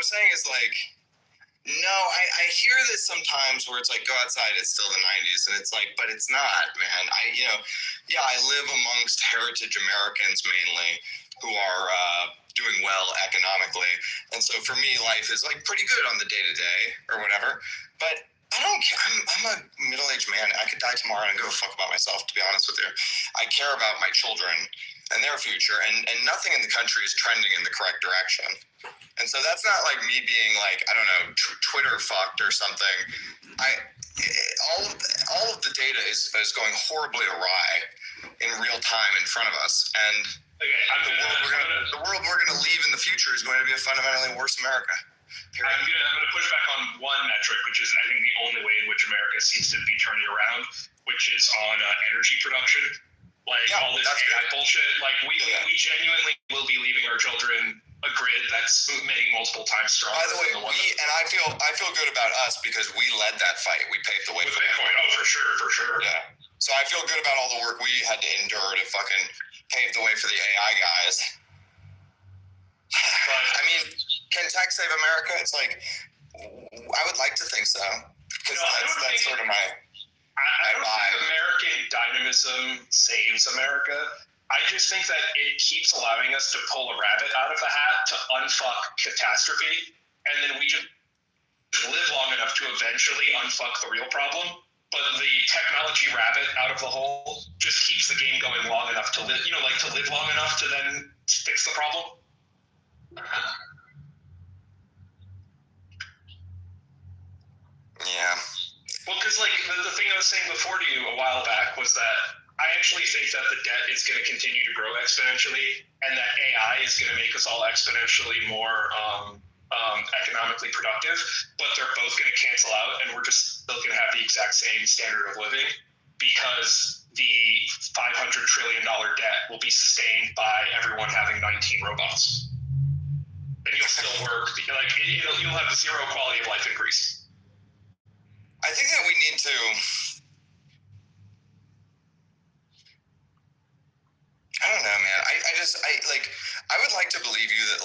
saying is like, no, I hear this sometimes where it's like, go outside, it's still the 90s. And it's like, but it's not, man. I live amongst heritage Americans mainly who are doing well economically. And so for me, life is like pretty good on the day to day or whatever. But I don't care. I'm a middle-aged man. I could die tomorrow and go fuck about myself, to be honest with you. I care about my children and their future, and nothing in the country is trending in the correct direction. And so that's not like me being like, I don't know, Twitter fucked or something. All of the data is going horribly awry in real time in front of us. And the world we're gonna leave in the future is going to be a fundamentally worse America. I'm gonna push back on one metric, which is I think the only way in which America seems to be turning around, which is on energy production. All this AI bullshit. We genuinely will be leaving our children a grid that's many multiple times stronger. By the way, I feel good about us because we led that fight. We paved the way for Bitcoin. Oh, for sure. Yeah. So I feel good about all the work we had to endure to fucking pave the way for the AI guys. But I mean, can tech save America? It's like, I would like to think so, because that's sort of my I don't think American dynamism saves America. I just think that it keeps allowing us to pull a rabbit out of the hat to unfuck catastrophe, and then we just live long enough to eventually unfuck the real problem. But the technology rabbit out of the hole just keeps the game going long enough to live, to live long enough to then fix the problem. Yeah. Well, because the thing I was saying before to you a while back was that I actually think that the debt is going to continue to grow exponentially, and that AI is going to make us all exponentially more economically productive, but they're both going to cancel out, and we're just still going to have the exact same standard of living because the $500 trillion debt will be sustained by everyone having 19 robots. And you'll still work, you'll have a zero quality of life increase. I think that we need to, I don't know, man. I would like to believe you that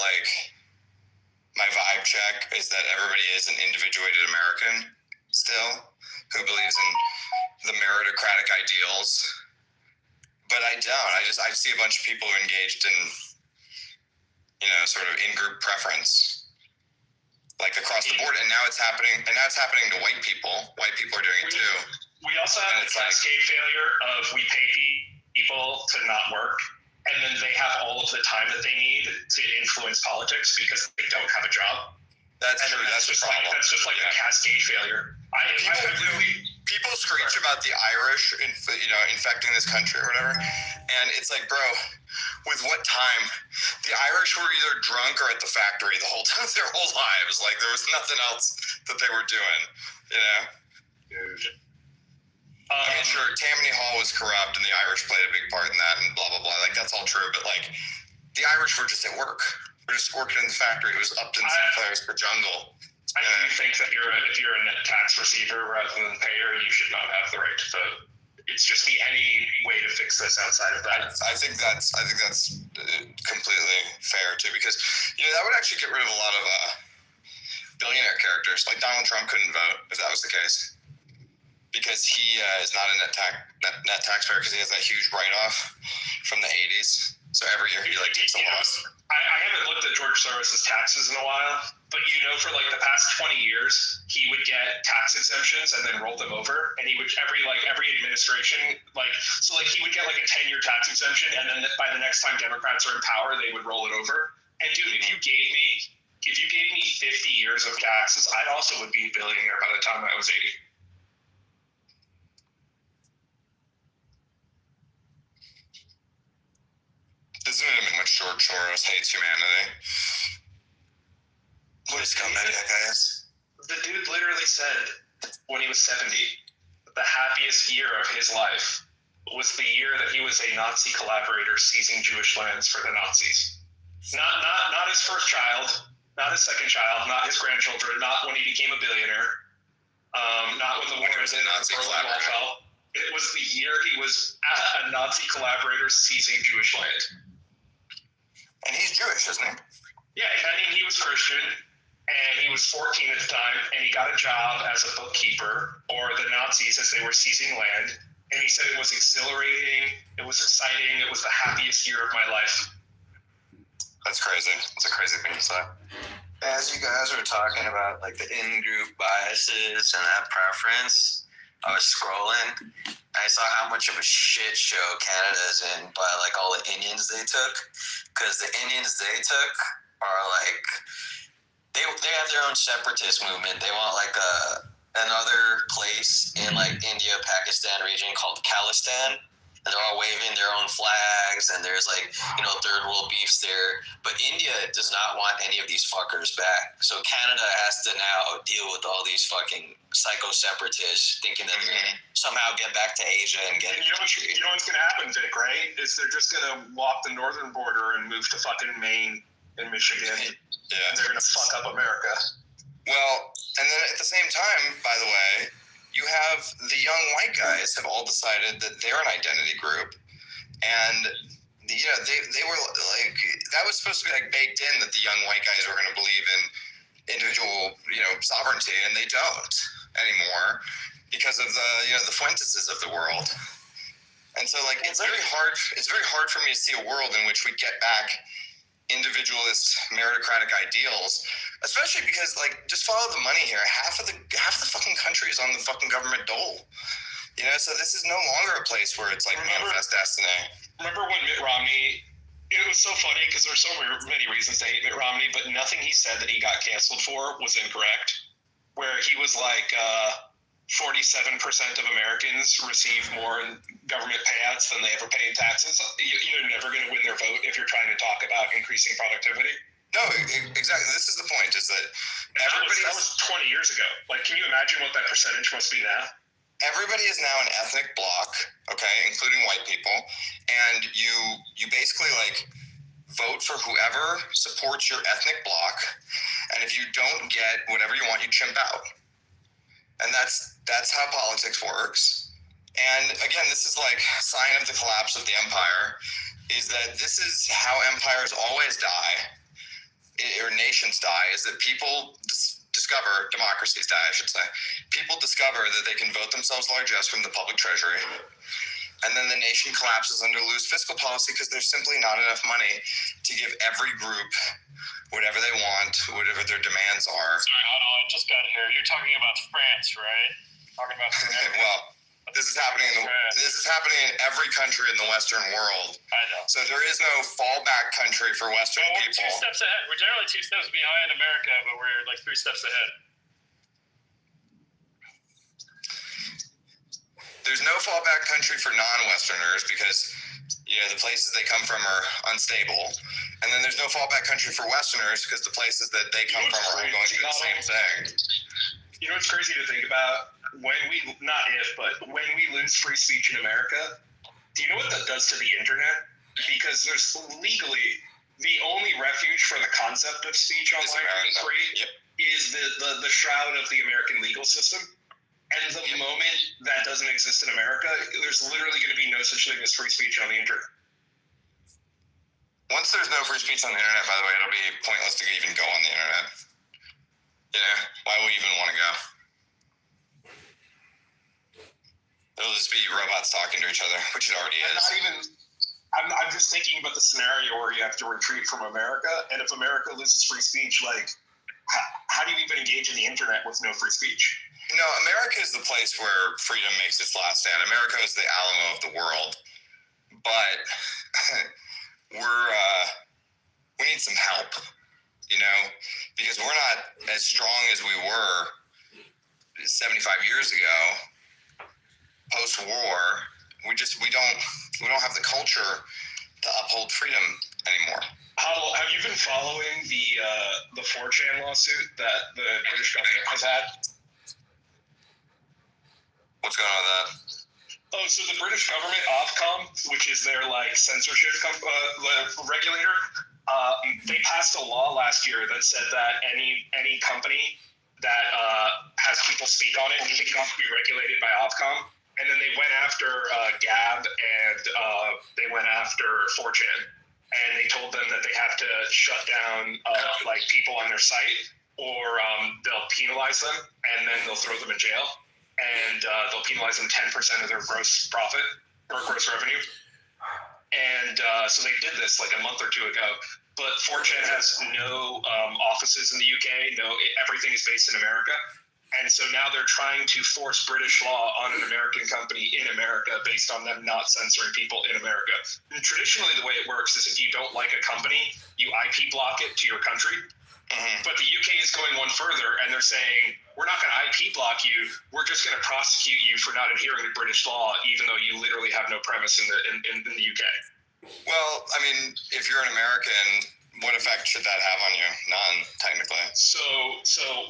my vibe check is that everybody is an individuated American still who believes in the meritocratic ideals, but I don't. I see a bunch of people who engaged in, sort of in-group preference, across the board, and now it's happening to white people. White people are doing it too. We also have the cascade failure of we pay people to not work, and then they have all of the time that they need to influence politics because they don't have a job. That's true. That's a problem. That's just a cascade failure. People screech about the Irish, infecting this country or whatever, and it's like, bro, with what time? The Irish were either drunk or at the factory the whole time, their whole lives. There was nothing else that they were doing, Dude. I mean, sure, Tammany Hall was corrupt, and the Irish played a big part in that, and blah blah blah. That's all true, but the Irish were just at work. We're just working in the factory. It was Upton Sinclair's the jungle. I do think that if you're a net tax receiver rather than payer, you should not have the right to vote. It's just any way to fix this outside of that. I think that's completely fair too, because that would actually get rid of a lot of billionaire characters. Donald Trump couldn't vote if that was the case, because he is not a net taxpayer because he has that huge write-off from the 80s. So every year he takes a loss. I haven't looked at George Soros's taxes in a while, but for the past 20 years, he would get tax exemptions and then roll them over, and he would every administration he would get a 10-year tax exemption, and then by the next time Democrats are in power, they would roll it over. And dude, if you gave me 50 years of taxes, I also would be a billionaire by the time I was 80. Doesn't it mean much George Soros hates humanity? What a scumbag that guy is. The dude literally said when he was 70, the happiest year of his life was the year that he was a Nazi collaborator seizing Jewish lands for the Nazis. Not his first child, not his second child, not his grandchildren, not when he became a billionaire, not when the war was in Berlin Wall fell. It was the year he was a Nazi collaborator seizing Jewish land. And he's Jewish, isn't he? Yeah, he was Christian. and he was 14 at the time, and he got a job as a bookkeeper for the Nazis as they were seizing land. And he said it was exhilarating, it was exciting, it was the happiest year of my life. That's crazy. It's a crazy thing to say. As you guys were talking about like the in-group biases and that preference, I was scrolling. I saw how much of a shit show Canada's in by like all the Indians they took, because the Indians they took are like they have their own separatist movement. They want like another place in like India, Pakistan region called Khalistan, and they're all waving their own flags, and there's like, you know, third world beefs there. But India does not want any of these fuckers back. So Canada has to now deal with all these fucking psycho separatists thinking that they're gonna somehow get back to Asia and get a country. You know what's gonna happen, Vic, right? Is they're just gonna walk the northern border and move to fucking Maine and Michigan. Yeah. And they're gonna fuck up America. Well, and then at the same time, by the way, you have the young white guys have all decided that they're an identity group, and you know they were like, that was supposed to be like baked in that the young white guys were going to believe in individual, you know, sovereignty, and they don't anymore because of the, you know, the Fuenteses of the world. And so like it's very hard for me to see a world in which we get back individualist meritocratic ideals, especially because like just follow the money here. Half of the fucking country is on the fucking government dole, you know. So this is no longer a place where it's like manifest destiny. Remember when Mitt Romney? It was so funny because there's so many reasons to hate Mitt Romney, but nothing he said that he got canceled for was incorrect. Where he was like, 47% of Americans receive more in government payouts than they ever pay in taxes. You're never going to win their vote if you're trying to talk about increasing productivity. No, exactly. This is the point, is that that was 20 years ago. Like, can you imagine what that percentage must be now? Everybody is now an ethnic bloc, okay, including white people, and you basically like vote for whoever supports your ethnic bloc, and if you don't get whatever you want, you chimp out. And that's how politics works. And again, this is like a sign of the collapse of the empire, is that this is how empires always die, or nations die, is that people discover, democracies die, I should say. People discover that they can vote themselves largesse from the public treasury, and then the nation collapses under loose fiscal policy because there's simply not enough money to give every group whatever they want, whatever their demands are. Sorry, hold on, I just got here. You're talking about France, right? Talking about France. Well, this is happening in every country in the Western world. I know. So there is no fallback country for Western we're people. 2 steps ahead. We're generally 2 steps behind America, but we're like 3 steps ahead. There's no fallback country for non-Westerners because, you know, the places they come from are unstable. And then there's no fallback country for Westerners because the places that they come from are going through the same thing. You know what's crazy to think about? When we lose free speech in America, do you know what that does to the internet? Because there's legally the only refuge for the concept of speech online being free is the shroud of the American legal system. And the moment that doesn't exist in America, there's literally going to be no such thing as free speech on the internet. Once there's no free speech on the internet, by the way, it'll be pointless to even go on the internet. You know, why would you even want to go? It'll just be robots talking to each other, which it already is. I'm just thinking about the scenario where you have to retreat from America, and if America loses free speech, like, how do you even engage in the internet with no free speech? No, America is the place where freedom makes its last stand. America is the Alamo of the world. But we need some help, you know, because we're not as strong as we were 75 years ago, post-war. We don't have the culture to uphold freedom anymore. Have you been following the 4chan lawsuit that the British government has had? What's going on with that? Oh, so the British government, Ofcom, which is their like censorship regulator, they passed a law last year that said that any company that has people speak on it needs to be regulated by Ofcom. And then they went after Gab and they went after 4chan. And they told them that they have to shut down like people on their site, or they'll penalize them and then they'll throw them in jail, and they'll penalize them 10% of their gross profit or gross revenue. And so they did this like a month or two ago. But 4chan has no offices in the UK. Everything is based in America. And so now they're trying to force British law on an American company in America based on them not censoring people in America. And traditionally, the way it works is if you don't like a company, you IP block it to your country. Mm-hmm. But the UK is going one further, and they're saying, we're not going to IP block you. We're just going to prosecute you for not adhering to British law, even though you literally have no premise in the UK. Well, I mean, if you're an American, what effect should that have on you? None, technically. So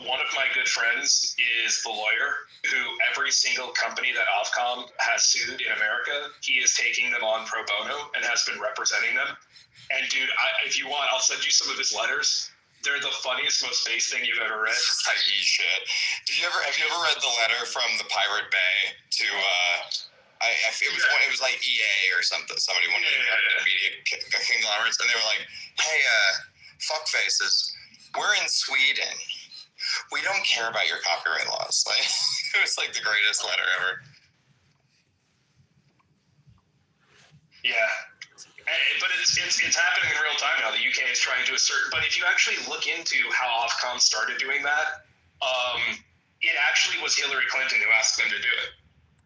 one of my good friends is the lawyer who every single company that Ofcom has sued in America, he is taking them on pro bono and has been representing them. And dude, if you want, I'll send you some of his letters. They're the funniest, most base thing you've ever read. I eat shit. Have you ever read the letter from the Pirate Bay to it was like EA or something. Somebody wanted to media conglomerates, and they were like, "Hey, fuck faces, we're in Sweden. We don't care about your copyright laws." Like, it was like the greatest letter ever. Yeah, but it's happening in real time now. The UK is trying to assert, but if you actually look into how Ofcom started doing that, it actually was Hillary Clinton who asked them to do it.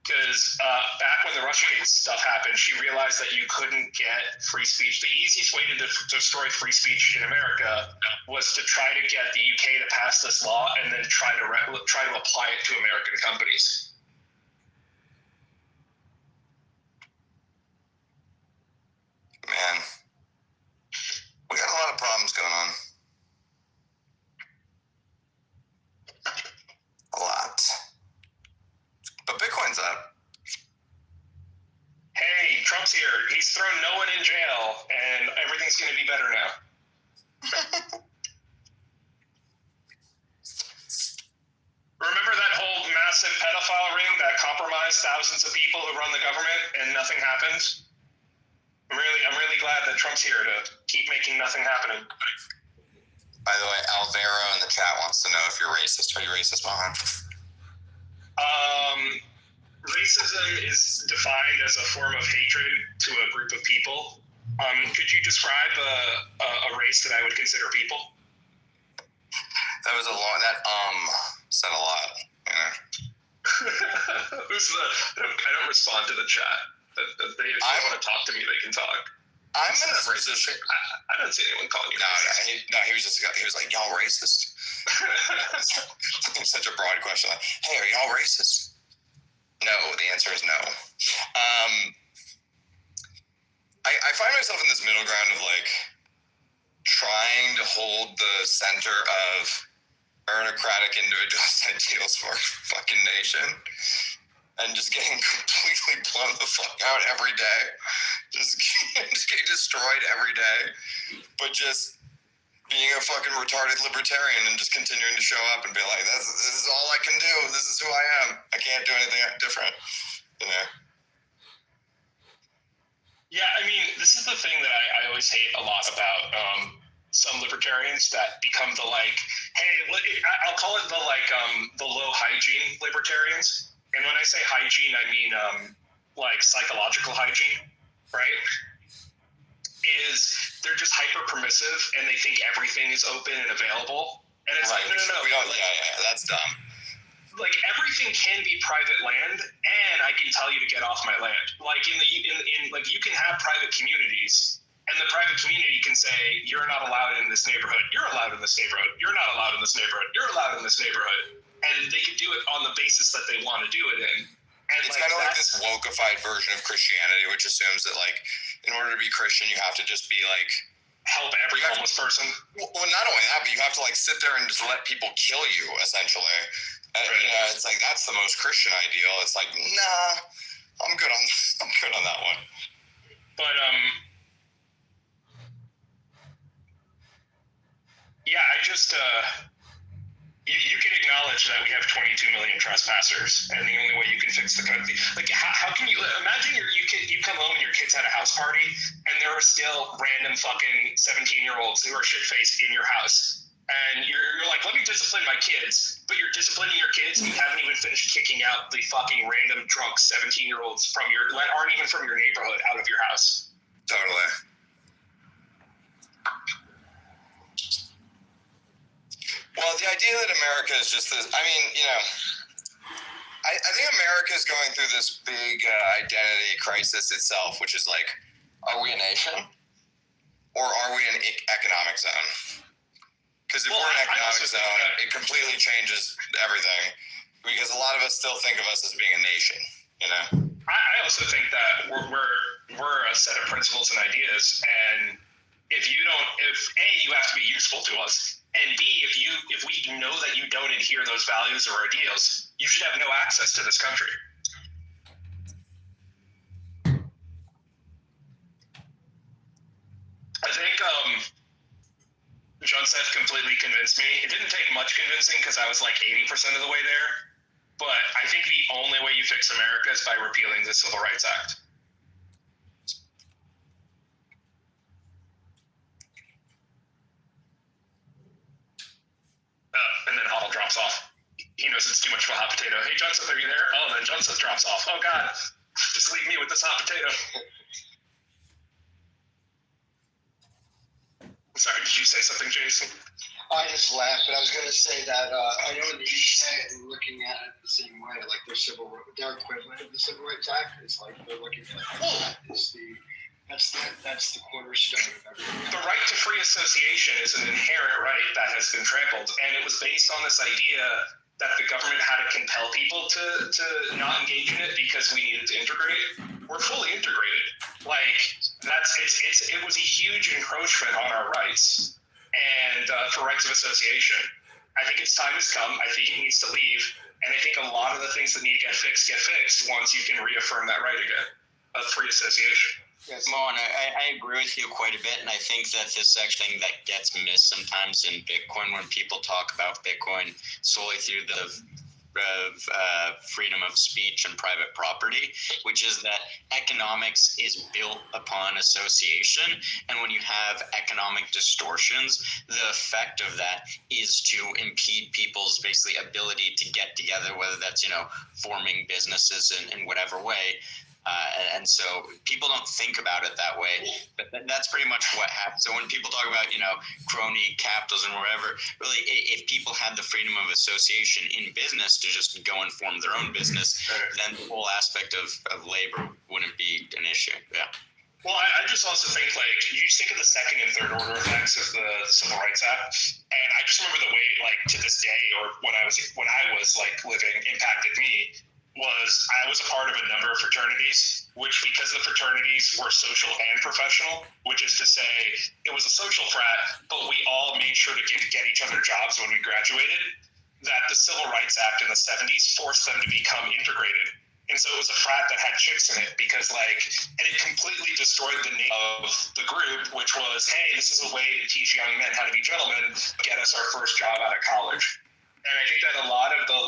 Because back when the Russiagate stuff happened, she realized that you couldn't get free speech. The easiest way to destroy free speech in America was to try to get the UK to pass this law and then try to apply it to American companies. Man, we got a lot of problems going on. A lot. But Bitcoin's up. Hey, Trump's here. He's thrown no one in jail, and everything's going to be better now. Remember that whole massive pedophile ring that compromised thousands of people who run the government, and nothing happened? I'm really glad that Trump's here to keep making nothing happen. By the way, Alvaro in the chat wants to know if you're racist. Are you racist, Mohan? Racism is defined as a form of hatred to a group of people. Could you describe a race that I would consider people? That was a lot. That said a lot. Yeah. I don't respond to the chat. If they want to talk to me, they can talk. I'm in this position. I don't see anyone calling you. No. He was like, y'all racist. It's such a broad question. Like, hey, are y'all racist? No, the answer is no. I find myself in this middle ground of like trying to hold the center of meritocratic individualist ideals for our fucking nation and just getting completely blown the fuck out every day. Just getting destroyed every day. But just being a fucking retarded libertarian and just continuing to show up and be like, this is all I can do. This is who I am. I can't do anything different. You know? Yeah, I mean, this is the thing that I always hate a lot about some libertarians that become the like, hey, I'll call it the low hygiene libertarians. And when I say hygiene, I mean like psychological hygiene, right? Is they're just hyper permissive and they think everything is open and available, and it's right. Like no. That's dumb. Like everything can be private land, and I can tell you to get off my land. Like in like you can have private communities, and the private community can say you're not allowed in this neighborhood. You're allowed in this neighborhood. You're not allowed in this neighborhood. You're allowed in this neighborhood, and they can do it on the basis that they want to do it in. And it's kind of like this wokeified version of Christianity, which assumes that, like, in order to be Christian, you have to just be, like... help every homeless person? Well, not only that, but you have to, like, sit there and just let people kill you, essentially. Right. You know, it's like, that's the most Christian ideal. It's like, nah, I'm good on that one. But, yeah, I just... You can acknowledge that we have 22 million trespassers, and the only way you can fix the country, like how can you imagine you come home and your kid's at a house party, and there are still random fucking 17-year-olds who are shit-faced in your house, And you're like, let me discipline my kids, but you're disciplining your kids and you haven't even finished kicking out the fucking random drunk 17-year-olds from your that aren't even from your neighborhood out of your house. Totally. Well, the idea that America is just this, I mean, you know, I think America is going through this big identity crisis itself, which is like, are we a nation or are we an economic zone? Because if we're an economic zone, it completely changes everything. Because a lot of us still think of us as being a nation, you know. I also think that we're a set of principles and ideas, and if you have to be useful to us, and B, if we know that you don't adhere those values or ideals, you should have no access to this country. I think John Seth completely convinced me. It didn't take much convincing because I was like 80% of the way there. But I think the only way you fix America is by repealing the Civil Rights Act. And then Huddle drops off. He knows it's too much of a hot potato. Hey, John Seth, are you there? Oh, then John Seth drops off. Oh, God. Just leave me with this hot potato. Sorry, did you say something, Jason? I just laughed, but I was going to say that I know in the UK they're looking at it the same way, like their equivalent of the Civil Rights Act is like they're looking at that that's the cornerstone of everything. The right to free association is an inherent right that has been trampled, and it was based on this idea that the government had to compel people to not engage in it because we needed to integrate. We're fully integrated. Like it was a huge encroachment on our rights and for rights of association. I think its time has come. I think it needs to leave, and I think a lot of the things that need to get fixed once you can reaffirm that right again of free association. Yes. Moen, I agree with you quite a bit, and I think that this is actually that gets missed sometimes in Bitcoin when people talk about Bitcoin solely through the freedom of speech and private property, which is that economics is built upon association, and when you have economic distortions, the effect of that is to impede people's basically ability to get together, whether that's forming businesses in whatever way. And so people don't think about it that way, but that's pretty much what happens. So when people talk about, crony capitalism or whatever, really, if people had the freedom of association in business to just go and form their own business, then the whole aspect of labor wouldn't be an issue. Yeah. Well, I just also think, you think of the second and third order effects of the Civil Rights Act, and I just remember the way, to this day, or when I was living, impacted me. I was a part of a number of fraternities, which because the fraternities were social and professional, which is to say it was a social frat, but we all made sure to get each other jobs when we graduated, that the Civil Rights Act in the 70s forced them to become integrated. And so it was a frat that had chicks in it because and it completely destroyed the name of the group, which was, hey, this is a way to teach young men how to be gentlemen, get us our first job out of college. And I think that a lot of the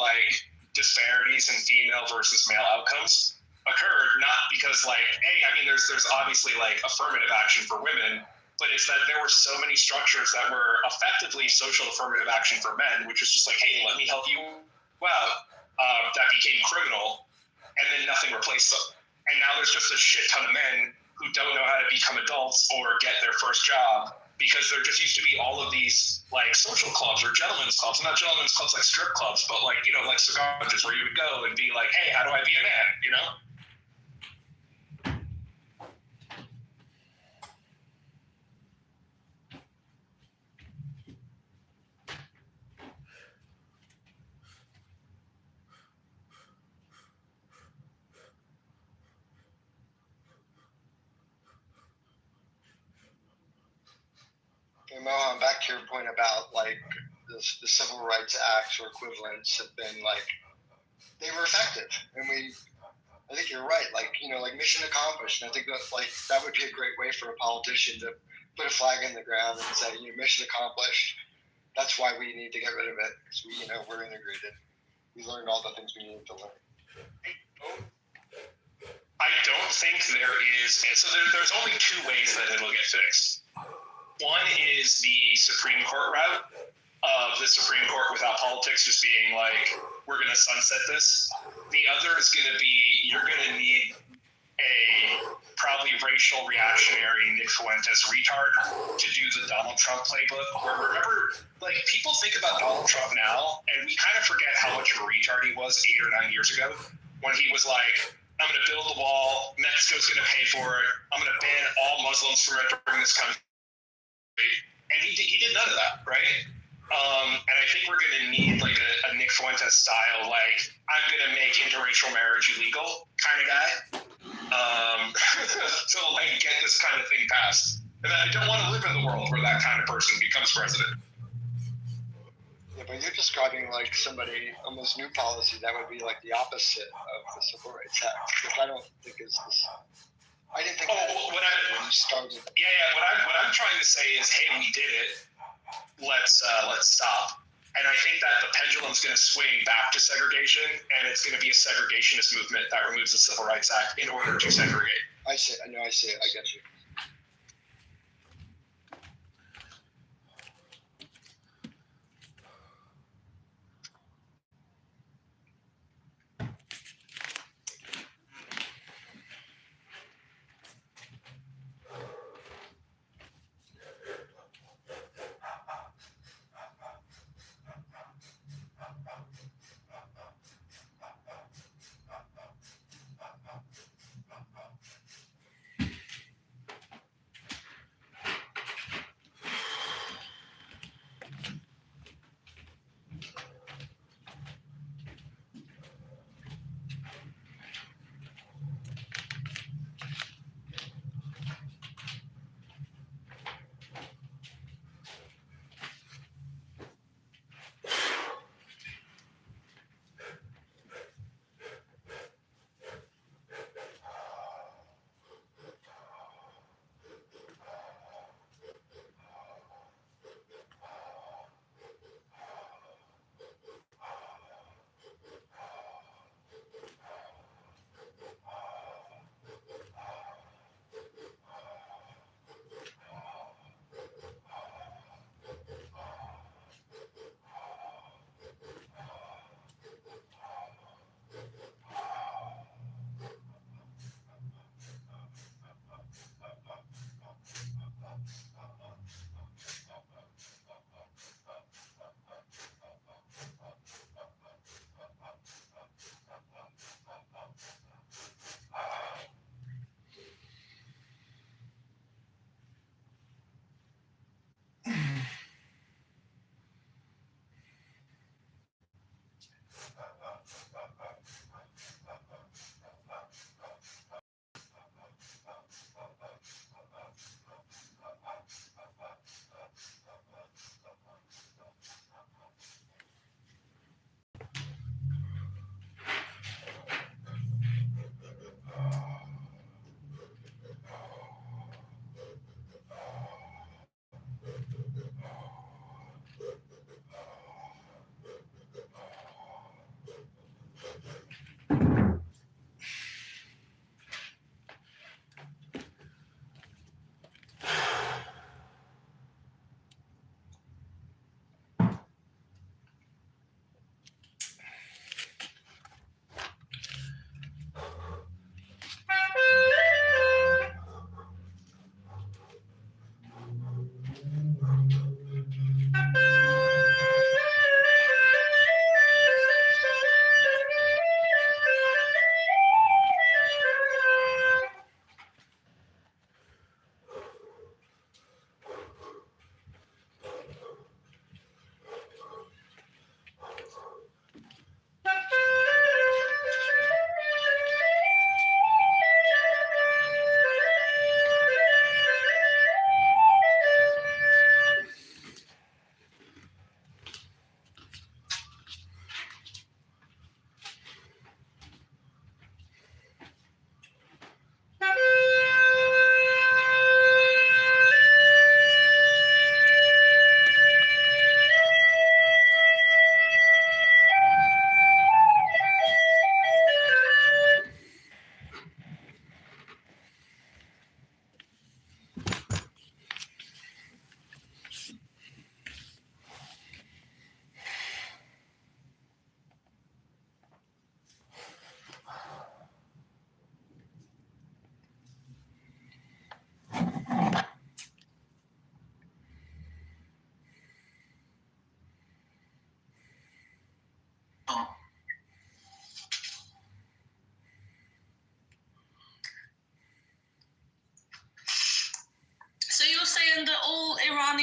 disparities in female versus male outcomes occurred not because there's obviously affirmative action for women, but it's that there were so many structures that were effectively social affirmative action for men, which is just hey, let me help you out, that became criminal, and then nothing replaced them. And now there's just a shit ton of men who don't know how to become adults or get their first job because there just used to be all of these social clubs or gentlemen's clubs, not gentlemen's clubs like strip clubs, but cigar lounges where you would go and be hey, how do I be a man, And Mohan, back to your point about the Civil Rights Acts or equivalents have been they were effective, and I think you're right. Mission accomplished. And I think that that would be a great way for a politician to put a flag in the ground and say, mission accomplished. That's why we need to get rid of it because we're integrated. We learned all the things we needed to learn. I don't think there is. So there's only two ways that it'll get fixed. One is the Supreme Court route, of the Supreme Court without politics just being like, we're going to sunset this. The other is going to be, you're going to need a probably racial reactionary Nick Fuentes retard to do the Donald Trump playbook. Where remember, like, people think about Donald Trump now, and we kind of forget how much of a retard he was 8 or 9 years ago when he was like, I'm going to build the wall, Mexico's going to pay for it, I'm going to ban all Muslims from entering this country. And he did none of that, right? And I think we're going to need like a Nick Fuentes style, like, I'm going to make interracial marriage illegal kind of guy to like get this kind of thing passed. And I don't want to live in the world where that kind of person becomes president. Yeah, but you're describing like somebody almost new policy that would be like the opposite of the Civil Rights Act, which I don't think is this. I didn't think that when you started. Yeah. What I'm trying to say is, hey, we did it. Let's stop. And I think that the pendulum's going to swing back to segregation, and it's going to be a segregationist movement that removes the Civil Rights Act in order to segregate. I see it. I get you.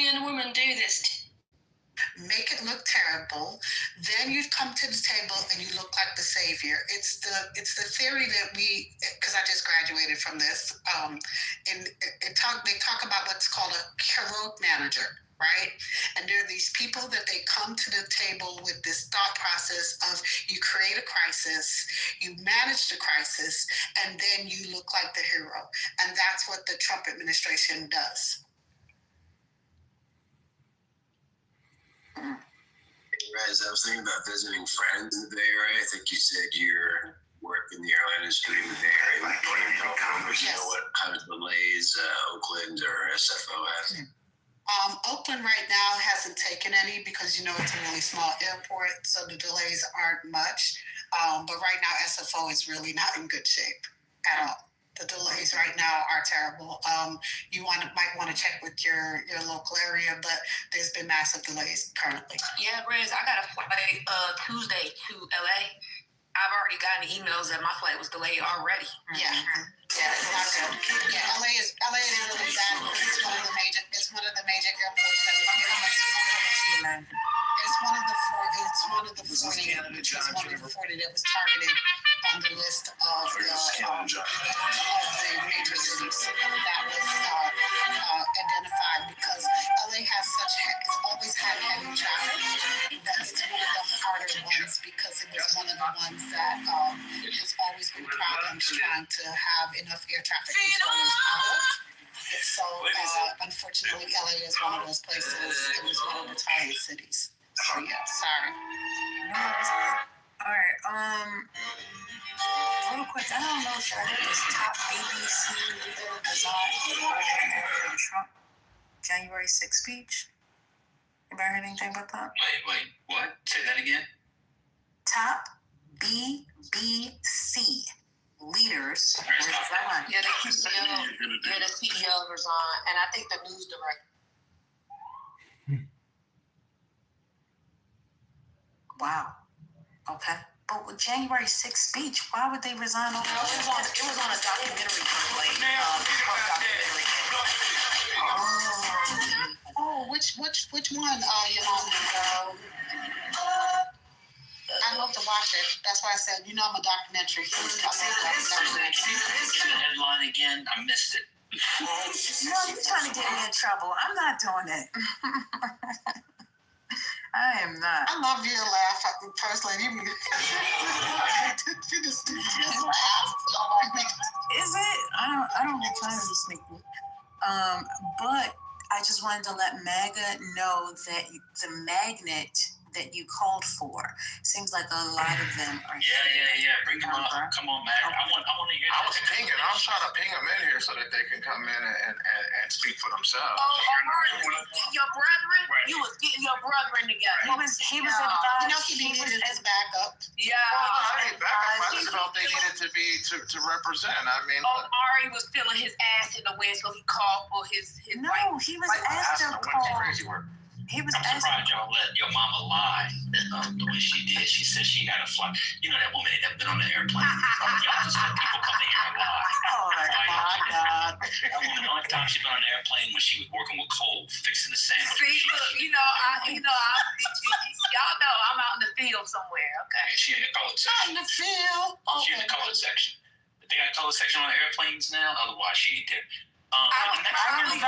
men and women do this? Make it look terrible. Then you come to the table and you look like the savior. It's the theory that because I just graduated from this, and they talk about what's called a heroic manager, right? And there are these people that they come to the table with this thought process of you create a crisis, you manage the crisis, and then you look like the hero. And that's what the Trump administration does. Rez, I was thinking about visiting friends in the Bay Area. I think you said you're working in the airline industry in the Bay Area. Like, you know what kind of delays Oakland or SFO has? Oakland right now hasn't taken any because, it's a really small airport, so the delays aren't much. But right now, SFO is really not in good shape at all. The delays right now are terrible. You might want to check with your local area, but there's been massive delays currently. Yeah, Rez, I got a flight Tuesday to LA. I've already gotten emails that my flight was delayed already. Yeah, it's not good. Yeah, LA is really bad. It's one of the major airports that was hit. It's one of the 40 that was targeted on the list of the major cities that was identified because LA has it's always had heavy traffic. That's one of the harder ones because it was one of the ones that there's always been problems trying to have enough air traffic controllers out. So unfortunately, LA is one of those places. It was one of the target cities. So yeah, sorry. All right. Real quick, I don't know if I heard this top ABC leader resigned for the Trump January 6th speech. Anybody heard anything about that? Wait, what? Say that again? Top BBC leaders resigned. Yeah, the CEO resigned, and I think the news director. Wow. Okay. But with January 6th speech, why would they resign over that? It was on a documentary. Which one? I love to watch it. That's why I said, I'm a documentary freak. I love documentary. Headline again? I missed it. No, you're trying to get me in trouble. I'm not doing it. I am not. I love your laugh, First Lady. You just laugh. Is it? I don't have time to sneak. But I just wanted to let MAGA know that the magnet that you called for seems like a lot of them are. Yeah. Bring them up. Come on, Mag. I want to hear. I was trying to ping them in here so that they can come in and speak for themselves. Your brethren, you was getting your brethren together. He was advised. He needed his backup. Yeah. I ain't backup. I just felt they needed to be to represent. I mean, Ari was feeling his ass in the wind, so he called for his No, wife. he was asked to call. crazy work. He was I'm surprised y'all let your mama lie the way she did. She said she got a flight. You know that woman ain't never been on an airplane. Y'all just let people come in here and lie. Oh my God. That woman, the only time she been on an airplane when she was working with Cole, fixing the sandwich. See, look, y'all know I'm out in the field somewhere. Okay. And she in the colored section. In the field. She in the colored section. They got colored section on airplanes now. Otherwise, she ain't there. I was cleaning the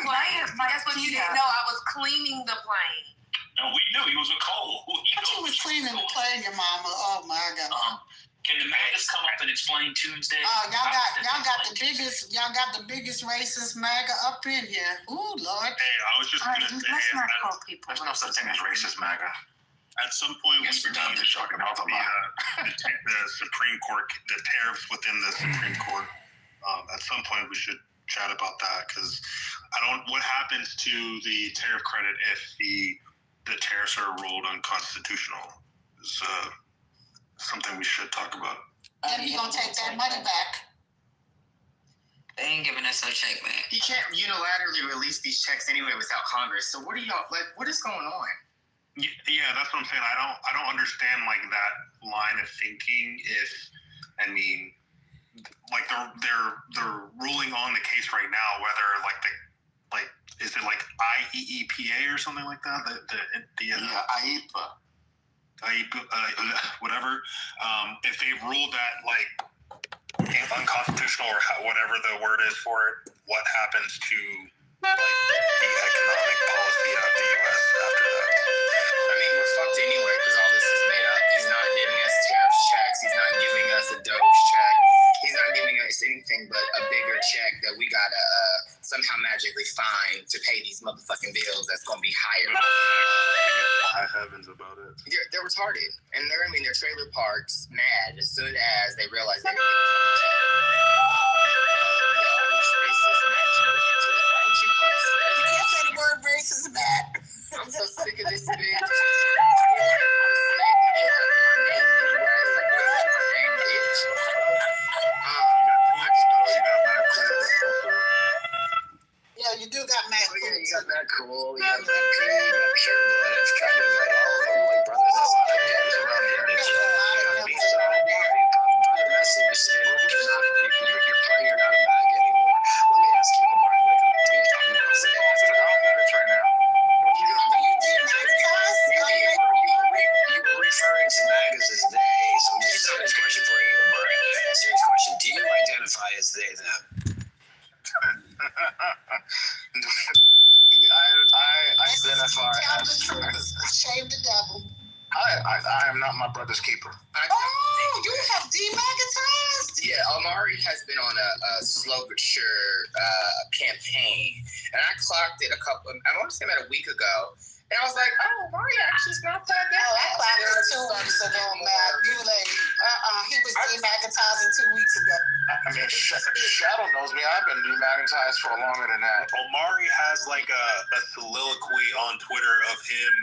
plane. That's what you didn't know. I was cleaning the plane. No, we knew he was with Cole. She was cleaning the plane, your mama. Oh my God. Can the MAGAs come up and explain Tuesday? Y'all got the biggest racist MAGA up in here. Ooh, Lord. Hey, I was just gonna say, Let's not call people. There's no such thing as racist MAGA. at some point we Yes, we're done. need to talk about the Supreme Court, the tariffs within the Supreme Court. At some point we should chat about that because what happens to the tariff credit if the tariffs are ruled unconstitutional is something we should talk about. And he gonna take that money back. They ain't giving us no check back. He can't unilaterally release these checks anyway without Congress. So what are y'all like? What is going on? Yeah, that's what I'm saying. I don't understand like that line of thinking. Like they're ruling on the case right now, whether like is it like IEEPA or something like that? AIPA. Whatever. If they ruled that like unconstitutional or whatever the word is for it, what happens to like the economic policy of the U.S. after that? I mean, we're fucked anyway because all this is made up. He's not giving us tariff checks. He's not giving us a Doge check. He's not giving us anything but a bigger check that we gotta somehow magically find to pay these motherfucking bills. That's gonna be higher. High heavens about it. They're retarded, and they're trailer parks mad as soon as they realize they're gonna get a fucking check. Racist, why don't you come? You can't say the word racist back. I'm so sick of this bitch. Yeah, you do got mad. Yeah, you got that cool. You got that P. You got pure blood. I've tried to invite all of them, like brothers. That's all I get around here. Brother Messi was saying, you're not a bag anymore. Let me ask you, Omar, like, I'm not saying this right now. You were referring to MAGAs as they, so this is a serious question for you, Omar. Serious question. Do you identify as they, them? I identify as Shame the devil. I am not my brother's keeper. Oh, you have demagnetized? Yeah, Omari has been on a slow but sure campaign, and I clocked it I want to say about a week ago, and I was like, oh, Omari actually is not that bad. Oh, I clocked it 2 weeks ago, man. You like, he was demagnetizing 2 weeks ago. I mean, Shadow knows me. I've been demagnetized for longer than that. Omari has like a soliloquy on Twitter of him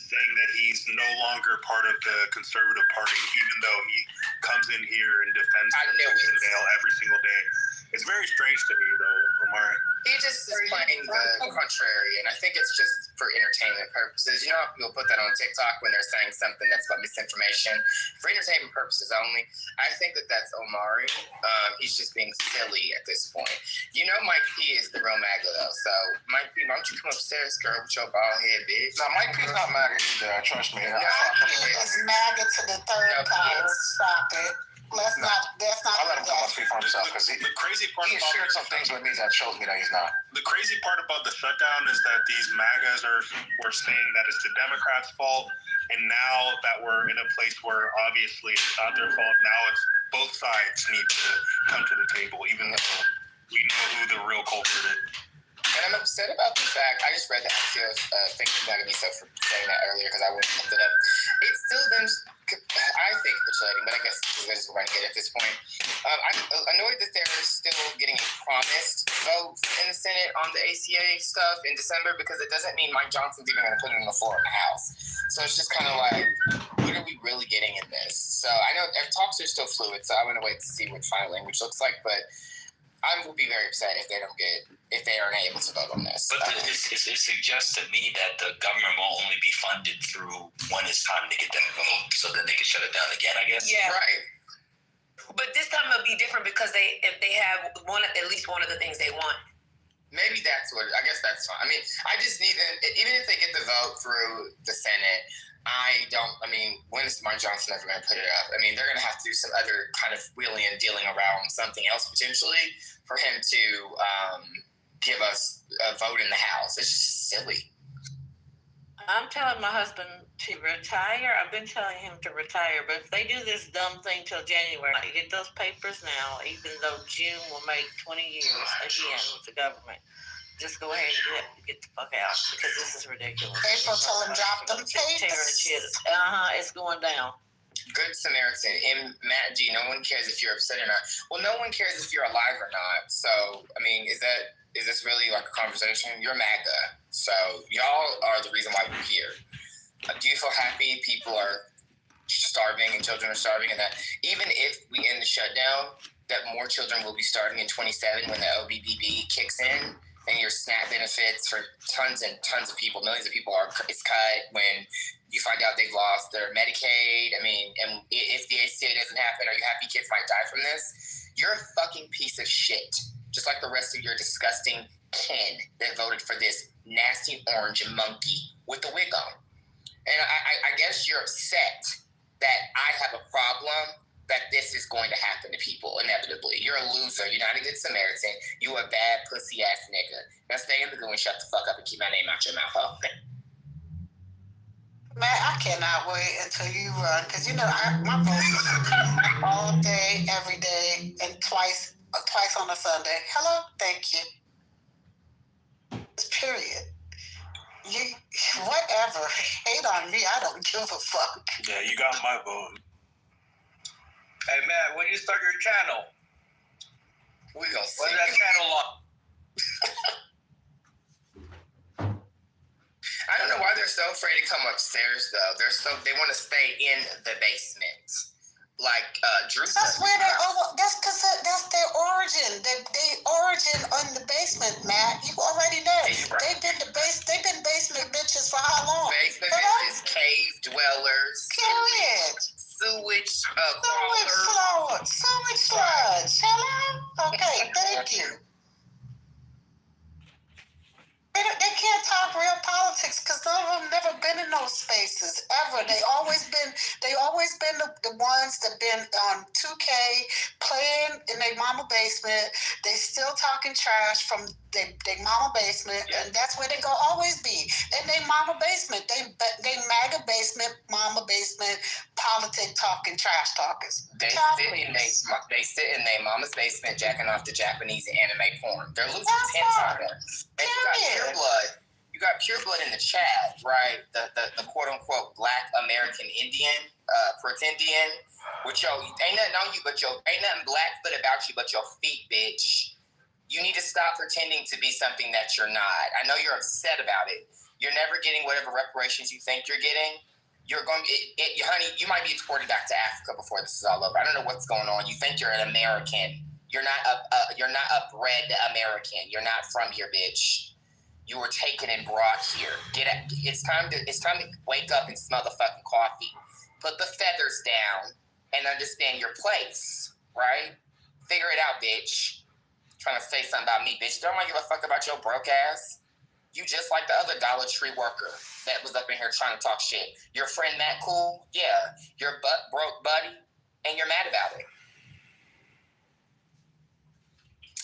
saying that he's no longer part of the Conservative Party, even though he comes in here and defends Nail every single day. It's very strange to me, though, Omari. He just is playing the contrary, and I think it's just for entertainment purposes. You know how people put that on TikTok when they're saying something that's about misinformation? For entertainment purposes only. I think that's Omari. He's just being silly at this point. You know Mike P is the real MAGA, though. So, Mike P, why don't you come upstairs, girl, with your bald head, bitch? No, Mike P's not MAGA either. Trust me. He is MAGA to the third power. Stop it. That's not. I'll let him come and speak for himself because the crazy part he has shared some things with me that shows me that he's not. The crazy part about the shutdown is that these MAGAs were saying that it's the Democrats' fault, and now that we're in a place where obviously it's not their fault, now it's both sides need to come to the table, even though we know who the real culprit is. And I'm upset about the fact, I just read the Axios, thank you, Maggie, for saying that earlier because I wouldn't have looked it up. It's still them, I think, capitulating, but I guess this is what we're going to get at this point. I'm annoyed that they're still getting a promised vote in the Senate on the ACA stuff in December because it doesn't mean Mike Johnson's even going to put it on the floor in the House. So it's just kind of like, what are we really getting in this? So I know talks are still fluid, so I'm going to wait to see what final language looks like, but I will be very upset if they aren't able to vote on this. But it suggests to me that the government will only be funded through when it's time to get that vote, so then they can shut it down again, I guess. Yeah. Right. But this time it'll be different because if they have at least one of the things they want. Maybe I guess that's fine. I mean, I just need even if they get the vote through the Senate, when is Mike Johnson ever going to put it up? I mean, they're going to have to do some other kind of wheeling and dealing around something else potentially for him to give us a vote in the House. It's just silly. I'm telling my husband to retire. I've been telling him to retire, but if they do this dumb thing till January, I get those papers now, even though June will make 20 years again with the government. Just go ahead and get the fuck out because this is ridiculous. April told him drop them papers. It's going down. Good Samaritan. And Matt G, no one cares if you're upset or not. Well, no one cares if you're alive or not. So, I mean, is this really like a conversation? You're MAGA. So, y'all are the reason why we're here. Do you feel happy people are starving and children are starving, and that even if we end the shutdown, that more children will be starving in 27 when the OBBB kicks in? And your SNAP benefits for tons and tons of people, millions of people it's cut when you find out they've lost their Medicaid. I mean, and if the ACA doesn't happen, are you happy kids might die from this? You're a fucking piece of shit. Just like the rest of your disgusting Ken that voted for this nasty orange monkey with the wig on. And I guess you're upset that I have a problem that this is going to happen to people inevitably. You're a loser. You're not a good Samaritan. You a bad pussy ass nigga. Now stay in the goo and shut the fuck up and keep my name out your mouth, ho. Man, I cannot wait until you run, because my vote is all day, every day, and twice on a Sunday. Hello, thank you. Period. You whatever. Hate on me. I don't give a fuck. Yeah, you got my vote. Hey man, when you start your channel, We gonna see. when's that channel on? I don't know why they're so afraid to come upstairs though. They want to stay in the basement. Like Drew said. That's where that's because that's their origin. Their origin on the basement, Matt. You already know. Right. They've been basement bitches for how long? Basement bitches, cave dwellers, Period. sewage Sewage sludge. Hello? Okay, thank you. They can't talk real politics because some of them never been in those spaces ever. They always been the ones that been on 2K playing in their mama basement. They still talking trash from their mama basement, and that's where they go always be in their mama basement. They MAGA basement, mama basement, politic talking, trash talkers. They sit in their mama's basement jacking off the Japanese anime porn. They're losing tits on them. And you got pure blood in the chat, right? The quote unquote Black American Indian, pretendian, which ain't nothing on you but ain't nothing Blackfoot about you but your feet, bitch. You need to stop pretending to be something that you're not. I know you're upset about it. You're never getting whatever reparations you think you're getting. You're going, honey. You might be deported back to Africa before this is all over. I don't know what's going on. You think you're an American. You're not a bred American. You're not from here, bitch. You were taken and brought here. It's time to wake up and smell the fucking coffee. Put the feathers down and understand your place, right? Figure it out, bitch. Trying to say something about me, bitch. Don't give a fuck about your broke ass. You just like the other Dollar Tree worker that was up in here trying to talk shit. Your friend Matt Cool, yeah. Your butt broke buddy, and you're mad about it.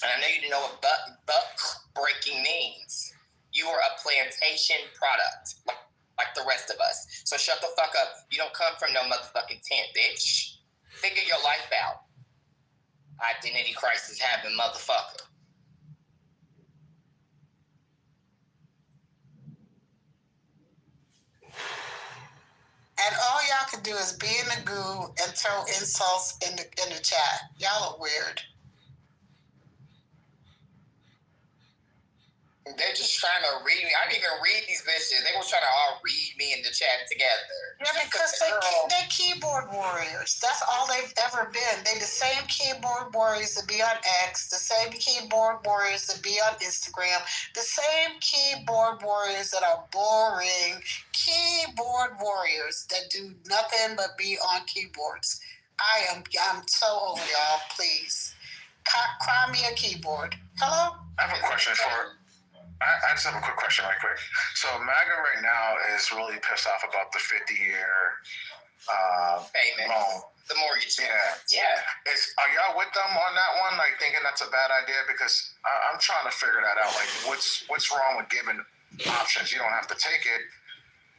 And I know you didn't know what butt breaking means. You are a plantation product, like the rest of us. So shut the fuck up. You don't come from no motherfucking tent, bitch. Figure your life out. Identity crisis having motherfucker. And all y'all can do is be in the goo and throw insults in the chat. Y'all are weird. They're just trying to read me. I didn't even read these bitches. They were trying to all read me in the chat together. Yeah, because they're keyboard warriors. That's all they've ever been. They're the same keyboard warriors that be on X, the same keyboard warriors that be on Instagram, the same keyboard warriors that are boring, keyboard warriors that do nothing but be on keyboards. I'm so over y'all, please. Cry me a keyboard. Hello? I have a question I just have a quick question right quick. So MAGA right now is really pissed off about the 50-year loan. The mortgage. Yeah. Are y'all with them on that one? Like thinking that's a bad idea? Because I'm trying to figure that out. Like what's wrong with giving options? You don't have to take it,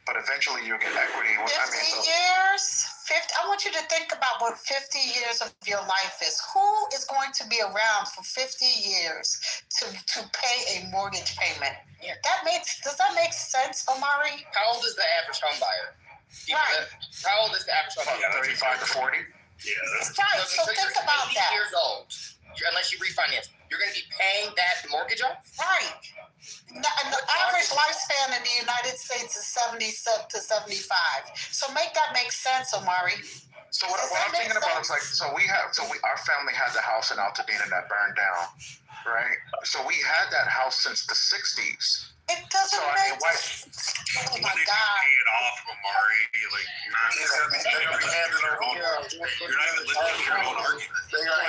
but eventually you'll get equity. 50 years? 50. I want you to think about what 50 years of your life is. Who is going to be around for 50 years to pay a mortgage payment? Yeah. Does that make sense, Omari? How old is the average home buyer? Right. How old is the average home buyer? 35 to 40. Yeah. Right. So think about that. Years old, unless you refinance, you're going to be paying that mortgage off. Right. And the average lifespan in the United States is 70 to 75. So make that make sense, Omari. So what I'm thinking about is like, our family had the house in Altadena that burned down, right? So we had that house since the 60s. It doesn't make sense. Oh my God. Pay it off of Amari, like you're not even listening to your own argument.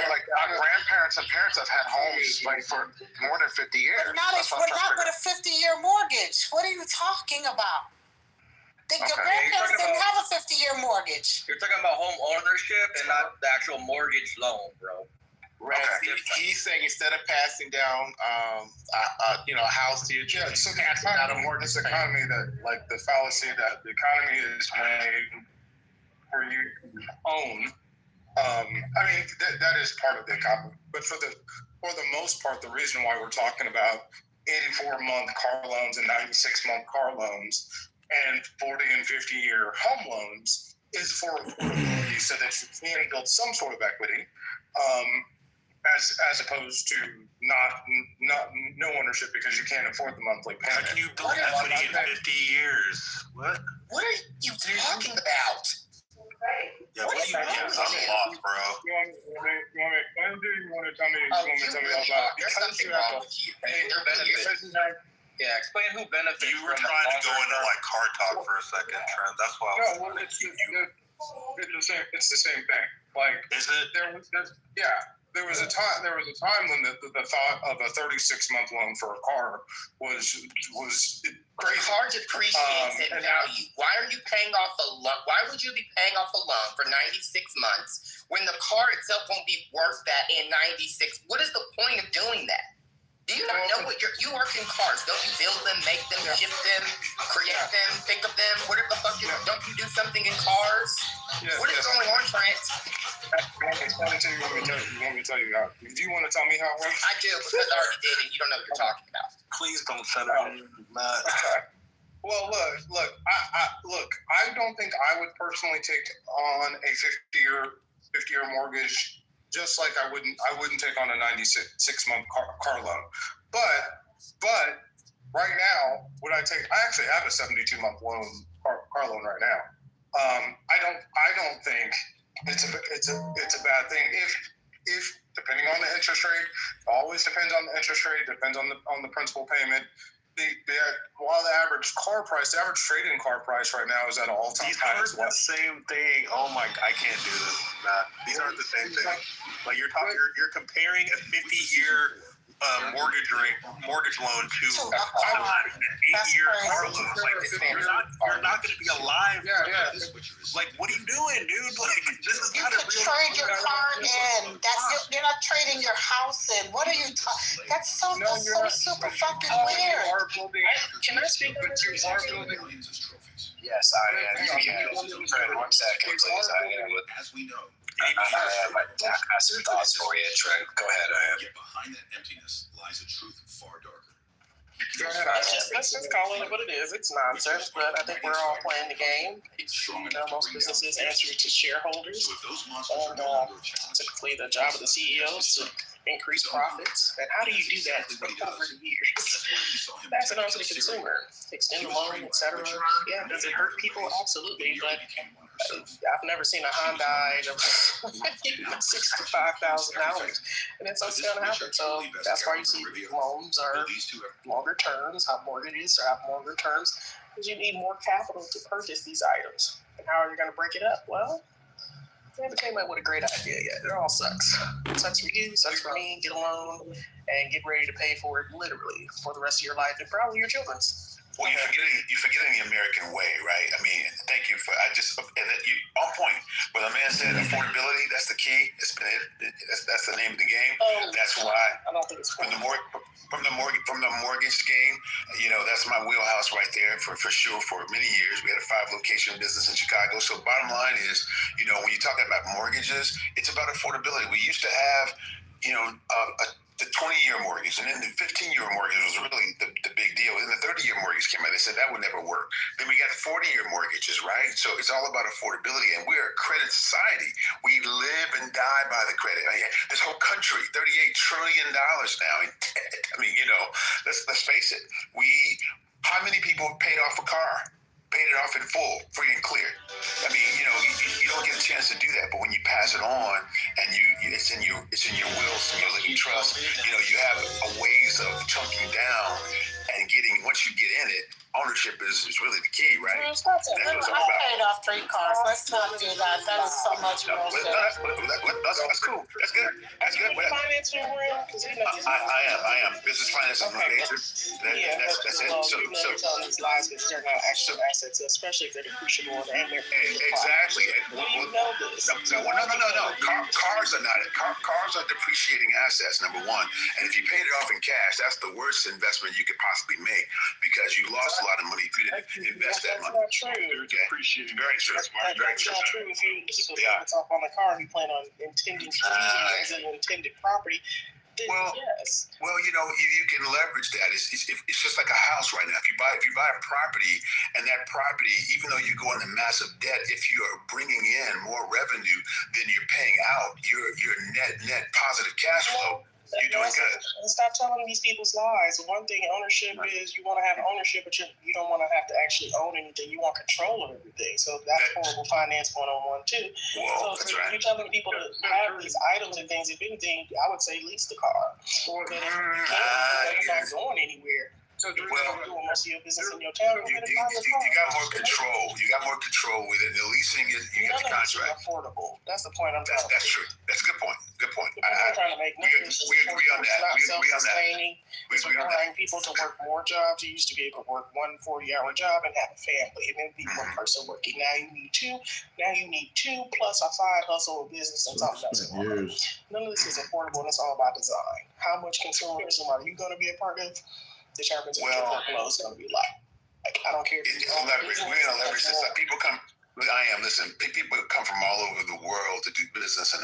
Like our grandparents and parents have had homes like for more than 50 years. But not with a 50-year mortgage. What are you talking about? Your grandparents didn't have a 50-year mortgage. You're talking about home ownership and not the actual mortgage loan, bro. Right. He's saying instead of passing down, a house to your children, passing down a mortgage. This economy that, like the fallacy that the economy is made for you to own. I mean, that is part of the economy. But for the most part, the reason why we're talking about 84-month car loans and 96-month car loans and 40 and 50-year home loans is for affordability, so that you can build some sort of equity. As opposed to no ownership because you can't afford the monthly payment. How can you build equity in 50 years? What? What are you talking about? Yeah, what are you doing? I'm lost, bro. You want me to explain to you? You want to tell me about it? There's something wrong with you. Yeah, explain who benefits. You were trying to go into like car talk for a second, Trent. That's why I was trying to keep you. It's the same thing. Like, is it? There was a time when the thought of a 36-month loan for a car was crazy. The car depreciates in value. Why are you paying off a loan? Why would you be paying off a loan for 96 months when the car itself won't be worth that in 96? What is the point of doing that? Do you not know what you work in cars? Don't you build them, make them, ship them, create them, think of them? Whatever the fuck don't you do something in cars? What is going on, Trent? You want me to tell you how? Do you want to tell me how it works? I do, because I already did, and you don't know what you're talking about. Please don't shut up, Matt. Okay. Well, look. I don't think I would personally take on a 50-year mortgage, just like I wouldn't take on a 96-month car loan. But right now, would I take? I actually have a 72-month car loan right now. I don't think it's a bad thing if depending on the interest rate, always depends on the interest rate, depends on the principal payment. While the average trade-in car price right now is at an all-time high. These aren't the same thing. Oh my! I can't do this, Matt. These aren't the same thing. Like you're comparing a 50-year mortgage loan to an 8-year car loan. Like you're not going to be alive. Yeah. Like what are you doing, dude? Like this is not a real. You could trade your car in. You're not trading your house in. What are you talking? That's so super fucking weird. Can I speak on this? Yes, I am. Trent, 1 second, please. I am. As we know, I have some thoughts for you, Trent. Go ahead, I am. yet behind that emptiness lies a truth far darker. Let's just call it what it is. It's nonsense, but I think we're all playing the game. Most businesses answer to shareholders, and typically the job of the CEO is to increase profits. And how do you do that over the years? Pass it on to the consumer, extend the loan, etc. Yeah, does it hurt people? Absolutely, but I've never seen a Hyundai of $65,000, and it's going to happen. So that's why you see loans are longer terms, mortgages have longer terms, because you need more capital to purchase these items. And how are you going to break it up? Well, they haven't came up with a great idea yet. It all sucks. It sucks for you, sucks for me. Get a loan and get ready to pay for it literally for the rest of your life and probably your children's. Well, you're forgetting the American way, right? I mean, thank you for. On point. What the man said, affordability. That's the key. That's the name of the game. That's why. I don't think it's from the mortgage game. That's my wheelhouse right there for sure. For many years, we had a 5-location business in Chicago. So bottom line is, when you're talking about mortgages, it's about affordability. We used to have, the 20-year mortgage, and then the 15-year mortgage was really the big deal. Then the 30-year mortgage came out. They said that would never work. Then we got 40-year mortgages, right? So it's all about affordability, and we're a credit society. We live and die by the credit. This whole country, $38 trillion now. I mean, let's face it. How many people have paid off a car? Paid it off in full, free and clear. I mean, you don't get a chance to do that, but when you pass it on and it's in your will, it's in your living trust. You have a ways of chunking down and once you get in it, ownership is really the key, right? I paid off 3 cars. Let's not do that. That is so much bullshit. That's cool. That's good. That's good. But I am. Business finance is my major. That's it. So telling these lies because they're not actual assets, especially if they're depreciable and they're exactly. You know this. No. Cars are not. Cars are depreciating assets. Number one, and if you paid it off in cash, that's the worst investment you could possibly make because you lost a lot of money if you didn't invest that money. That's not true. Depreciating. Very true. That's not true. If you keep the payments off on the car and you plan on intending to use it as an intended property, then yes. Well, you can leverage that. It's just like a house right now. If you buy a property and that property, even though you go into massive debt, if you are bringing in more revenue than you're paying out, your net positive cash flow. You're doing good. And stop telling these people's lies. One thing ownership is you want to have ownership, but you don't want to have to actually own anything. You want control of everything. So that's horrible finance 101 too. Whoa, so you're telling people to have these items and things. If anything, I would say lease the car. Or that if you can't, it's not going anywhere. So doing most of your business in your town, you got more control. You got more control with it. The leasing is you get the contract. Affordable. That's the point I'm trying to make. That's true. That's a good point. Good point. I'm trying to make. We agree on that. We agree on that. It's requiring people to work more jobs. You used to be able to work 1 40-hour job and have a family, and then be one person working. Now you need 2. Now you need 2 plus a side hustle or business and something else. None of this is affordable, and it's all about design. How much consumerism are you going to be a part of? Determines what your workload is going to be like. I don't care if it's leverage. We're going to leverage this. Like people come. Listen. People come from all over the world to do business in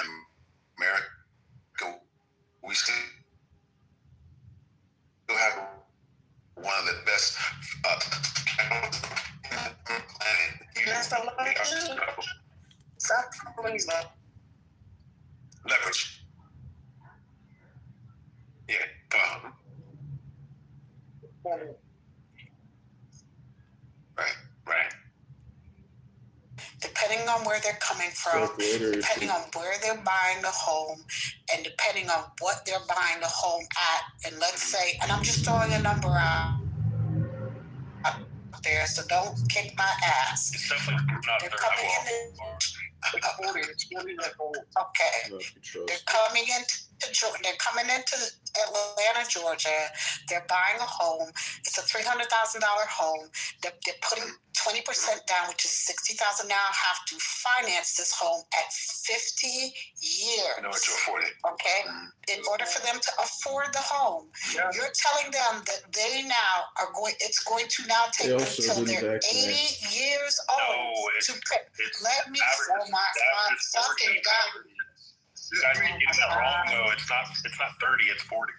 America. We still have one of the best. Stop calling these leverage. Yeah. Come on. Right. Depending on where they're coming from, depending on where they're buying the home, and depending on what they're buying the home at, and let's say, and I'm just throwing a number out there, so don't kick my ass. It's definitely not they're coming in. Okay, they're coming into Atlanta, Georgia. They're buying a home. It's a $300,000 home. They're putting 20% down, which is $60,000 now. Have to finance this home at 50 years. In order to afford it. Okay, in order for them to afford the home, you're telling them that they now are going. It's going to now take until they're 80 years old to pay. Let me for my fucking God. You guys keep getting that wrong though. It's not 30, it's 40.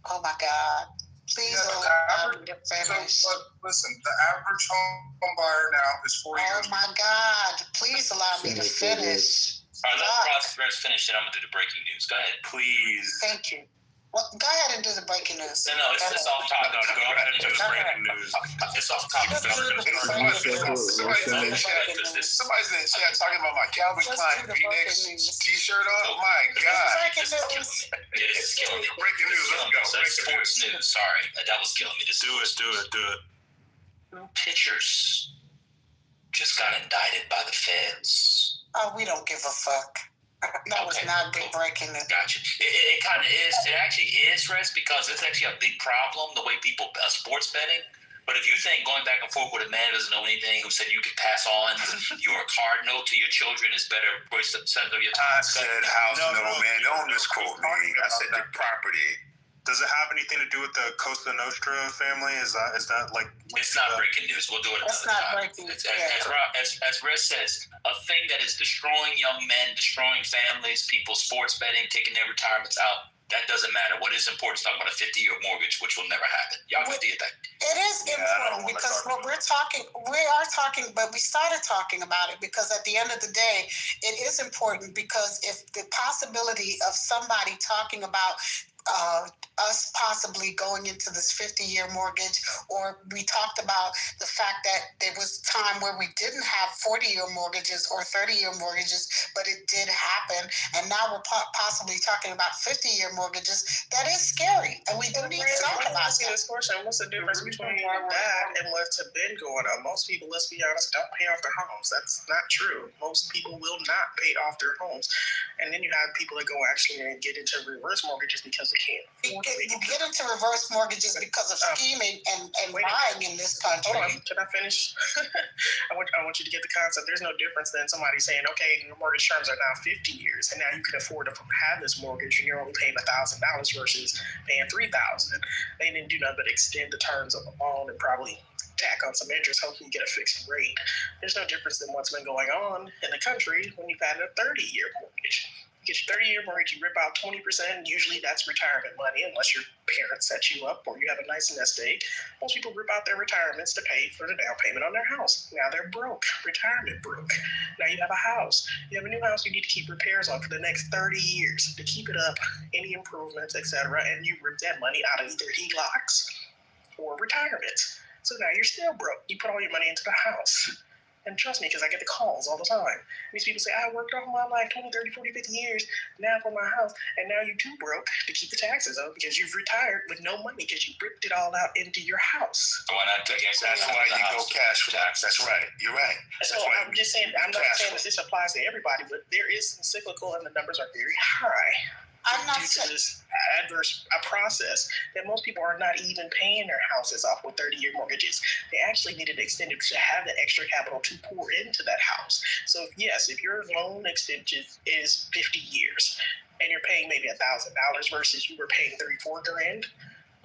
Oh my God. Please allow me to finish. But listen, the average home buyer now is 40 years old. Oh my God. Please allow me to finish. All right, let's finish it. I'm going to do the breaking news. Go ahead. Please. Thank you. Well, go ahead and do the breaking news. No, it's off topic. No, go ahead and do the breaking news. It's off topic. Somebody's in the chat talking about my Calvin Klein V-Neck t-shirt on. My God. Breaking news. It's killing me. Breaking news. Let's go. So sports news. Sorry, that was killing me. Do it. Pitchers just got indicted by the feds. Oh, we don't give a fuck. That was not big breaking news. Gotcha. It kind of is. It actually is, Rez, because it's actually a big problem, the way people sports betting. But if you think going back and forth with a man who doesn't know anything, who said you could pass on your card note to your children is better for the percent of your time. I said house note, man. Don't misquote me. I said the property. Does it have anything to do with the Cosa Nostra family? Is that like? It's not breaking news. We'll do it another time. Breaking news. As Rez says, a thing that is destroying young men, destroying families, people sports betting, taking their retirements out. That doesn't matter. What is important is talking about a 50-year mortgage, which will never happen. Y'all can do that. It is important because what we are talking, but we started talking about it because at the end of the day, it is important because if the possibility of somebody talking about us possibly going into this 50-year mortgage, or we talked about the fact that there was a time where we didn't have 40-year mortgages or 30-year mortgages, but it did happen, and now we're possibly talking about 50-year mortgages. That is scary, and we do need to talk about that. This question, what's the difference between that and what's been going on? Most people, let's be honest, don't pay off their homes. That's not true. Most people will not pay off their homes. And then you have people that go actually and get into reverse mortgages because they can't afford it. You get into reverse mortgages because of scheming and lying in this country. Hold on, can I finish? I want you to get the concept. There's no difference than somebody saying, okay, your mortgage terms are now 50 years, and now you can afford to have this mortgage, and you're only paying $1,000 versus paying $3,000. They didn't do nothing but extend the terms of the loan and probably tack on some interest, hopefully you get a fixed rate. There's no difference than what's been going on in the country when you've had a 30-year mortgage. You get your 30-year mortgage, you rip out 20%, usually that's retirement money, unless your parents set you up or you have a nice nest egg. Most people rip out their retirements to pay for the down payment on their house. Now they're broke, retirement broke. Now you have a house. You have a new house you need to keep repairs on for the next 30 years to keep it up, any improvements, etc. And you rip that money out of either HELOCs or retirement. So now you're still broke. You put all your money into the house. And trust me, because I get the calls all the time. These people say, I worked all my life, 20, 30, 40, 50 years, now for my house, and now you too broke to keep the taxes up because you've retired with no money because you ripped it all out into your house. Why not? That's why you go cash tax. That's right. You're right. So I'm just saying, I'm not saying that this applies to everybody, but there is some cyclical and the numbers are very high. I'm not due to this adverse process that most people are not even paying their houses off with 30-year mortgages. They actually need it extended to have the extra capital to pour into that house. So yes, if your loan extension is 50 years and you're paying maybe $1,000 versus you were paying $3,000-$4,000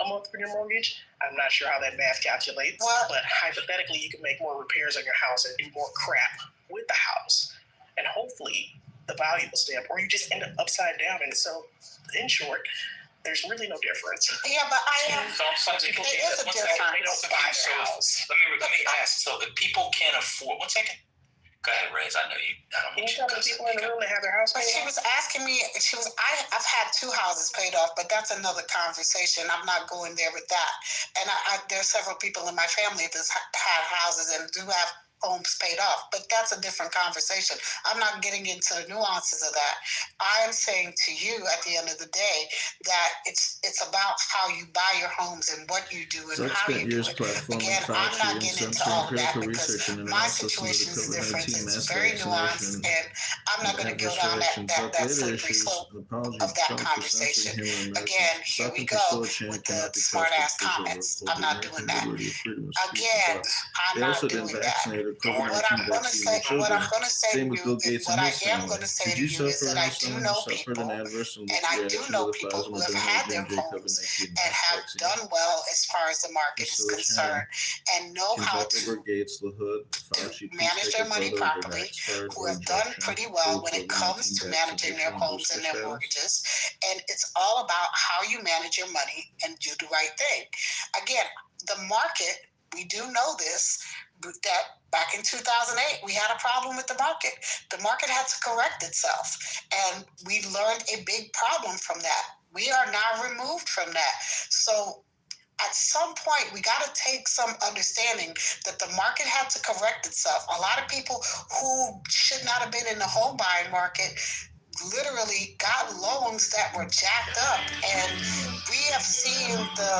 a month for your mortgage, I'm not sure how that math calculates, but hypothetically you can make more repairs on your house and do more crap with the house. And hopefully the value will stay up, or you just end up upside down. And so, in short, there's really no difference. Yeah, but Some people there is a difference. They don't buy their house. Let me ask. So if people can't afford, 1 second. Go ahead, Rez. I know you. I don't want you to tell the people in the room that have their house paid off? She was asking me. I've had 2 houses paid off, but that's another conversation. I'm not going there with that. And there's several people in my family that have houses and do have homes paid off, but that's a different conversation. I'm not getting into the nuances of that. I am saying to you at the end of the day that it's about how you buy your homes and what you do and how you do it. Again, I'm not getting into all of that because my situation is different. It's very nuanced, and I'm not going to go down that slippery slope of that conversation. Again, here we go with the smart ass comments. I'm not doing that. Again, I'm not doing that. What I'm going to say to you, what I am going to say to you is that I do know people, and I do know people who have had their homes and have done well as far as the market is concerned, and know how to manage their money properly, who have done pretty well when it comes to managing their homes and their mortgages. And it's all about how you manage your money and do the right thing. Again, the market, we do know this, that back in 2008, we had a problem with the market. The market had to correct itself, and we learned a big problem from that. We are now removed from that. So at some point, we got to take some understanding that the market had to correct itself. A lot of people who should not have been in the home buying market literally got loans that were jacked up, and we have seen the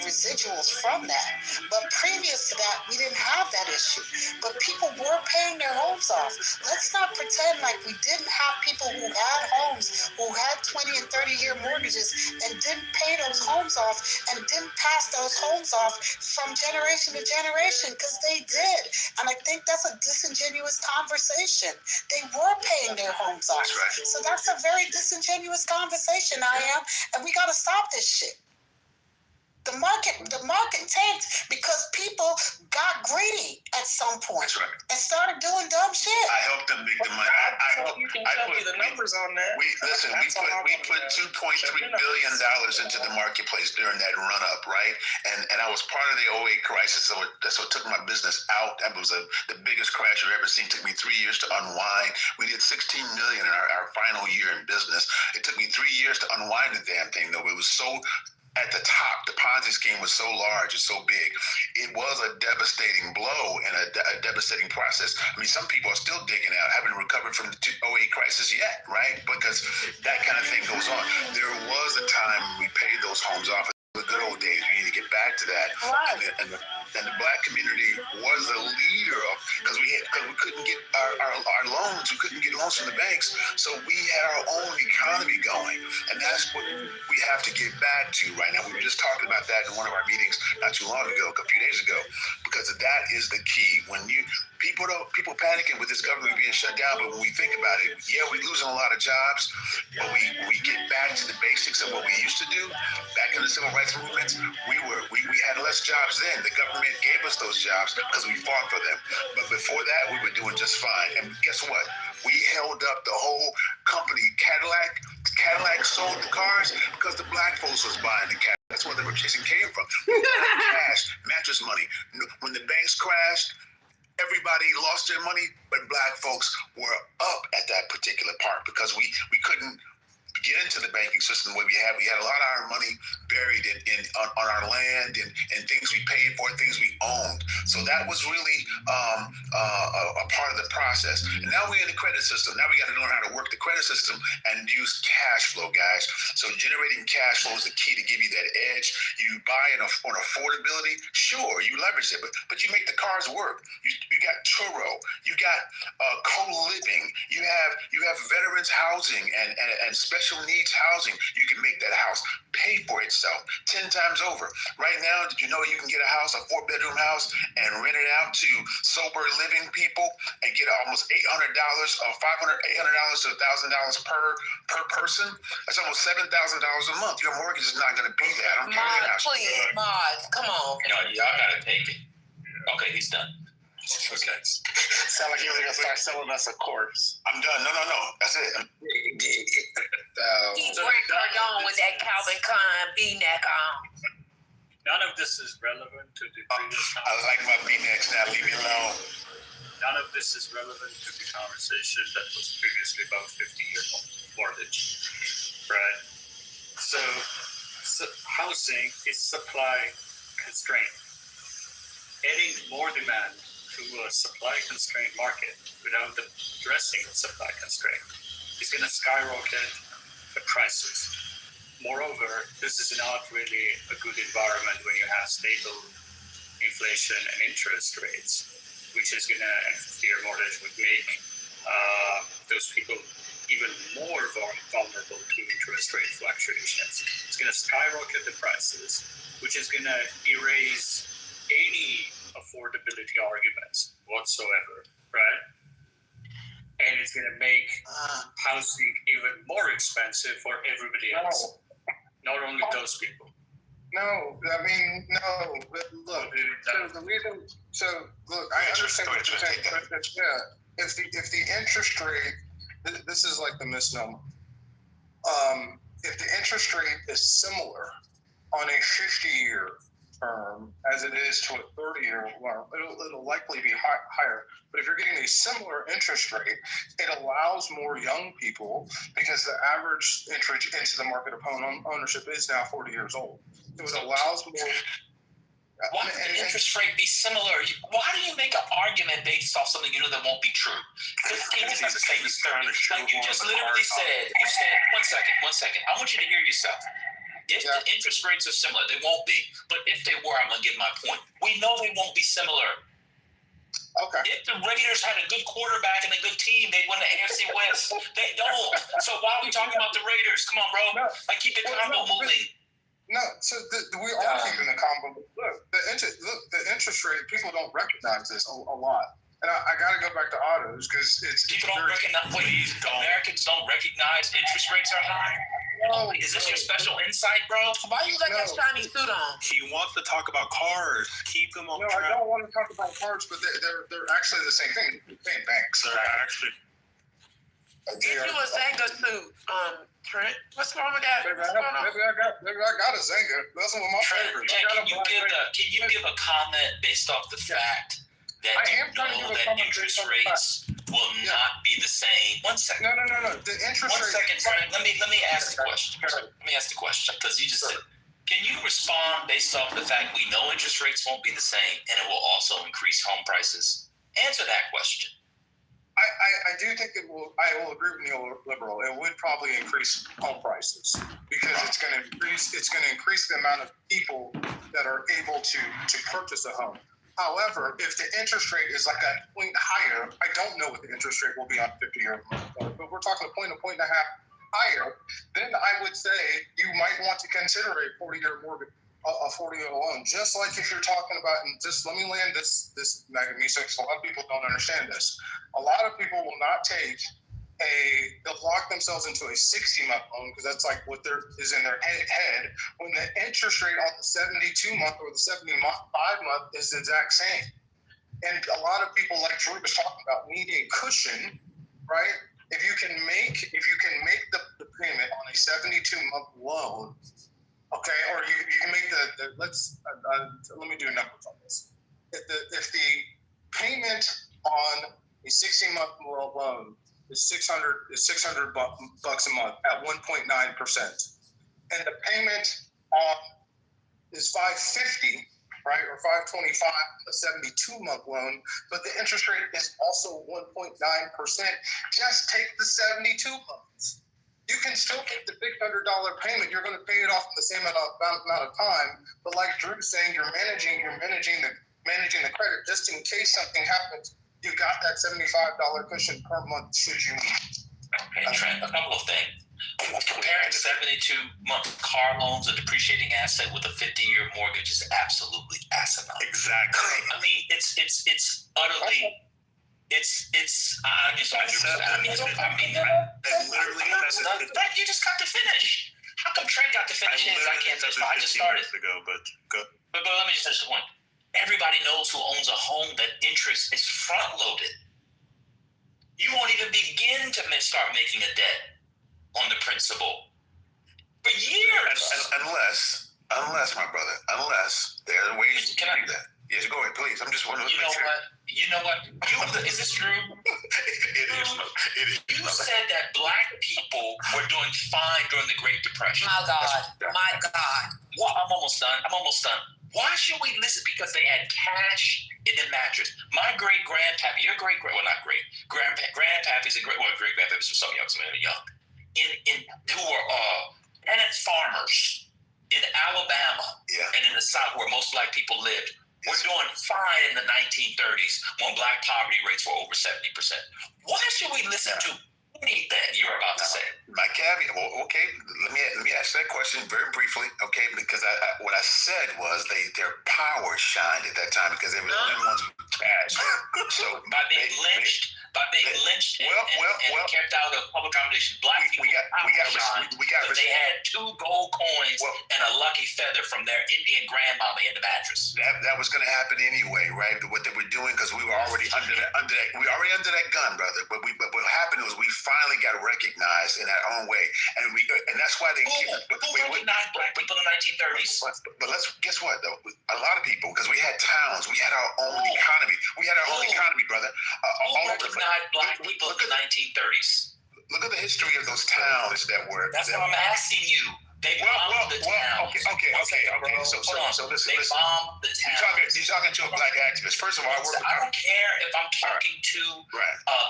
residuals from that. But previous to that, we didn't have that issue. But people were paying their homes off. Let's not pretend like we didn't have people who had homes, who had 20 and 30-year mortgages and didn't pay those homes off and didn't pass those homes off from generation to generation, because they did. And I think that's a disingenuous conversation. They were paying their homes off. So that's a very disingenuous conversation, and we got to stop this shit. The market tanks because people got greedy at some point. That's right. And started doing dumb shit. I helped them make the money. You can tell me the numbers on that. We put $2.3 billion into the marketplace during that run up, right? And I was part of the 08 crisis, so it took my business out. That was the biggest crash I've ever seen. It took me 3 years to unwind. We did $16 million in our final year in business. It took me 3 years to unwind the damn thing, though. It was so at the top. The Ponzi scheme was so large and so big. It was a devastating blow and a devastating process. I mean, some people are still digging out, haven't recovered from the 08 crisis yet, right? Because that kind of thing goes on. There was a time when we paid those homes off. The good old days. We need to get back to that. Right. And the black community was a leader of because we couldn't get our loans. We couldn't get loans from the banks, so we had our own economy going, and that's what we have to get back to right now. We were just talking about that in one of our meetings not too long ago, a few days ago, because that is the key. When people panicking with this government being shut down, but when we think about it, yeah, we're losing a lot of jobs, but we get back to the basics of what we used to do. Back in the civil rights movements, we had less jobs then. The government gave us those jobs because we fought for them. But before that, we were doing just fine. And guess what? We held up the whole company, Cadillac. Cadillac sold the cars because the black folks was buying the Cadillac. That's where the purchasing came from. Cash, mattress money. When the banks crashed, everybody lost their money, but black folks were up at that particular part because we couldn't get into the banking system the way we had. We had a lot of our money buried on our land and things we paid for, things we owned. So that was really a part of the process. And now we're in the credit system. Now we got to learn how to work the credit system and use cash flow, guys. So generating cash flow is the key to give you that edge. You buy on affordability, sure, you leverage it, but you make the cars work. You got Turo, you got co-living, you have veterans housing and special needs housing. You can make that house pay for itself 10 times over. Right now, did you know you can get a house, a 4-bedroom house, and rent it out to sober living people and get almost $800 or $800 to $1,000 per person? That's almost $7,000 a month. Your mortgage is not going to be that. I'm telling you. Please, Mars, come on. Y'all gotta take it. Okay, he's done. Okay. Sound like he was gonna start selling us a corpse. I'm done. No. That's it. Keith Cardone with that Calvin Klein V-neck on. None of this is relevant to the previous I like my V-necks now. Leave me alone. None of this is relevant to the conversation that was previously about 50-year mortgage, right? So housing is supply constraint. Adding more demand to a supply-constrained market without addressing the supply constraint is going to skyrocket the prices. Moreover, this is not really a good environment when you have stable inflation and interest rates, which is going to, and 50-year mortgage would make those people even more vulnerable to interest rate fluctuations. It's going to skyrocket the prices, which is going to erase any affordability arguments whatsoever, right? And it's going to make housing even more expensive for everybody else, not only those people. No, I mean, no, but look, I understand what you're saying, but yeah, if the interest rate, this is like the misnomer. If the interest rate is similar on a 50-year term as it is to a 30-year term, it'll likely be higher. But if you're getting a similar interest rate, it allows more young people, because the average entry into the market of home ownership is now 40 years old. So it allows more. Why would the interest rate be similar? Why do you make an argument based off something you know that won't be true? 15 is not the same as 30. Like you just literally said, one second. I want you to hear yourself. If the interest rates are similar, they won't be. But if they were, I'm going to give my point. We know they won't be similar. Okay. If the Raiders had a good quarterback and a good team, they'd win the AFC West. They don't. So why are we talking about the Raiders? Come on, bro. Like, keep the combo moving. No, so we are keeping the combo. Look, the interest rate, people don't recognize this a lot. And I got to go back to autos because it's... People don't recognize... Wait, Americans don't recognize interest rates are high? No, Oh, is this your special insight, bro? Why you got that shiny suit on? He wants to talk about cars. Keep them on No, track. I don't want to talk about cars, but they're actually the same thing. Same banks. They're actually. Get you a Zanga suit, Trent. What's wrong with that? Maybe I got a Zanga. That's one of my Trent, favorites. can you give a comment based off the fact that interest rates will not be the same? One second. No. The interest rate. 1 second, Trent. Let me ask the question. Let me ask the question because you just said. Can you respond based off the fact we know interest rates won't be the same and it will also increase home prices? Answer that question. I do think it will. I will agree with neoliberal. It would probably increase home prices because it's going to increase the amount of people that are able to purchase a home. However, if the interest rate is like a point higher, I don't know what the interest rate will be on 50-year mortgage, but we're talking a point and a half higher, then I would say you might want to consider a 40-year mortgage, a 40-year loan. Just like if you're talking about, and just let me land this Megan, so a lot of people don't understand this. A lot of people will not take they'll lock themselves into a 60-month loan because that's like what is in their head when the interest rate on the 72-month or the 75-month is the exact same. And a lot of people, like Drew was talking about, need a cushion, right? If you can make the payment on a 72-month loan, okay, or you can make let me do numbers on this. If the payment on a 60-month loan is $600 bucks a month at 1.9%, and the payment on is $550, right, or $525, a 72-month loan, but the interest rate is also 1.9%. Just take the 72 months. You can still get the $600 payment. You're going to pay it off in the same amount of time, but like Drew's saying, you're managing the credit just in case something happens. You got that $75 cushion per month should you need. Okay, Trent, a couple of things. Comparing 72-month car loans, a depreciating asset with a 50-year mortgage is absolutely asinine. Exactly. I mean, it's utterly. I'm just. You just got to finish. How come Trent got to finish his? I can't finish. I just started. But let me just finish the point. Everybody knows who owns a home that interest is front loaded. You won't even begin to start making a debt on the principal for years. Unless, my brother, there are ways to do that. Yes, go ahead, please. I'm just wondering. You know what? Is this true? It is. You said that black people were doing fine during the Great Depression. My God. Well, I'm almost done. Why should we listen? Because they had cash in the mattress. My great-grandpappy, your grandpappy's a great-grandpappy's for some of you young, who were tenant farmers in Alabama and in the South where most black people lived. We're doing fine in the 1930s when black poverty rates were over 70%. Why should we listen to anything you're about to say? My caveat. Well, okay, let me ask that question very briefly, okay? Because what I said was their power shined at that time because they were the only ones with cash. So by being lynched and kept out of public accommodation, black people we got they had 2 gold coins and a lucky feather from their Indian grandmama in the mattress. That was going to happen anyway, right? But what they were doing, because we were already under that gun, brother. But what happened was we finally got recognized in our own way, and that's why they recognized black people in the 1930s. But guess what though? A lot of people, because we had towns, we had our own economy. We had our own economy, brother. Who recognized black people in the 1930s? Look at the history of those towns that were. That's what I'm asking you. They bombed the town. Okay. So listen. They bombed the town. You're talking to a black activist. First of all, I don't care if I'm talking to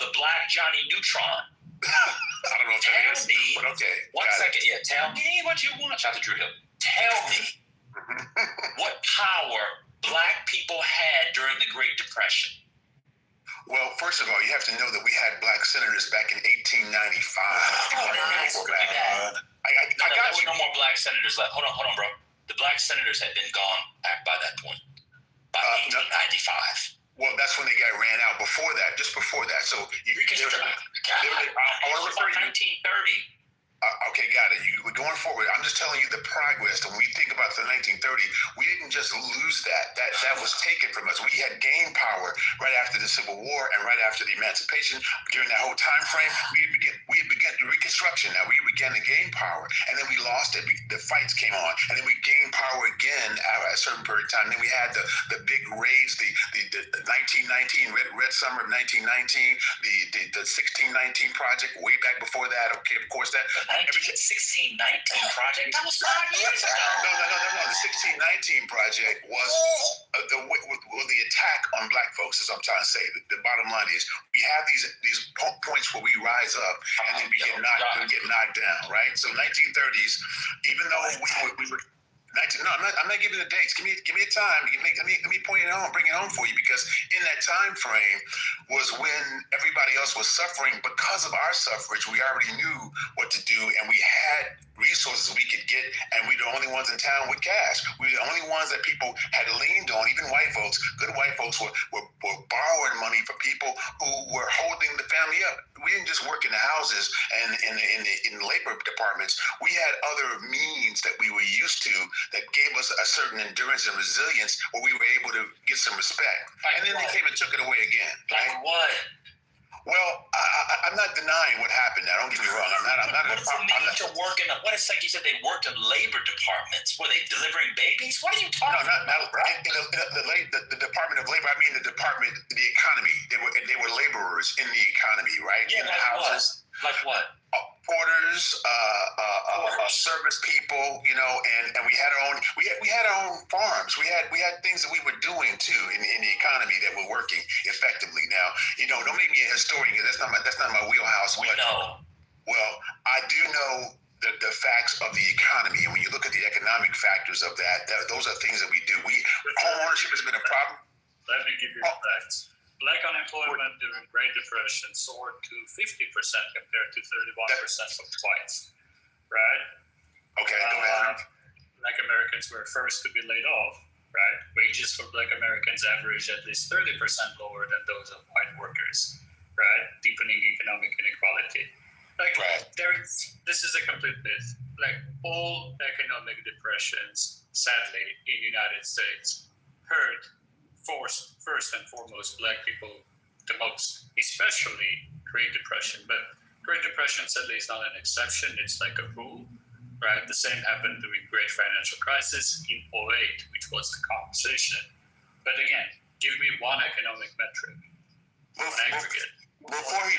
the black Johnny Neutron. I don't know if that is, but okay. 1 second. Yeah, tell me what you want, Dr. Drew Hill. Tell me what power black people had during the Great Depression. Well, first of all, you have to know that we had black senators back in 1895. I got you. No more black senators left. Hold on, bro. The black senators had been gone by that point, by 1895. Well, that's when they got ran out. Before that, just before that. So I want to refer you. 1930. Okay, got it. We're going forward. I'm just telling you the progress. When we think about the 1930, we didn't just lose that. That was taken from us. We had gained power right after the Civil War and right after the Emancipation. During that whole time frame, we had begun the Reconstruction. Now we began to gain power, and then we lost it. The fights came on, and then we gained power again at a certain period of time. Then we had the big raids, the 1919 Red Summer of 1919, the 1619 project way back before that. Okay, of course that. 1619 project? That was 5 years ago. No. The 1619 project was the attack on black folks, as I'm trying to say. The bottom line is we have these points where we rise up and then we get knocked down, right? So 1930s, even though we were. No, I'm not giving the dates. Give me a time. Let me point it on, bring it on for you, because in that time frame was when everybody else was suffering. Because of our suffrage, we already knew what to do, and we had resources we could get, and we were the only ones in town with cash. We were the only ones that people had leaned on. Even white folks, good white folks, were borrowing money from people who were holding the family up. We didn't just work in the houses and in the labor departments. We had other means that we were used to that gave us a certain endurance and resilience where we were able to get some respect. And then they came and took it away again. Like what? Well, I'm not denying what happened now. Don't get me wrong. I'm not. What does it mean to work in what it's like you said they worked in labor departments? Were they delivering babies? What are you talking about? No, the Department of Labor. I mean the economy. They were laborers in the economy, right? Yeah, in the houses. Like what? Porters, service people, and we had our own. We had our own farms. We had things that we were doing too in the economy that were working effectively. Now, don't make me a historian because that's not my wheelhouse. We know. Well, I do know the facts of the economy, and when you look at the economic factors of that, those are things that we do. Home ownership has been a problem. Let me give you the facts. Black unemployment during Great Depression soared to 50% compared to 31% of whites, right? Okay, go ahead. Black Americans were first to be laid off, right? Wages for Black Americans average at least 30% lower than those of white workers, right? Deepening economic inequality. This is a complete myth. Like all economic depressions, sadly, in the United States, hurt first and foremost Black people the most, especially Great Depression. But Great Depression sadly is not an exception. It's like a rule, right? The same happened during Great Financial Crisis in 2008, which was the compensation. But again, give me one economic metric, one aggregate. Before he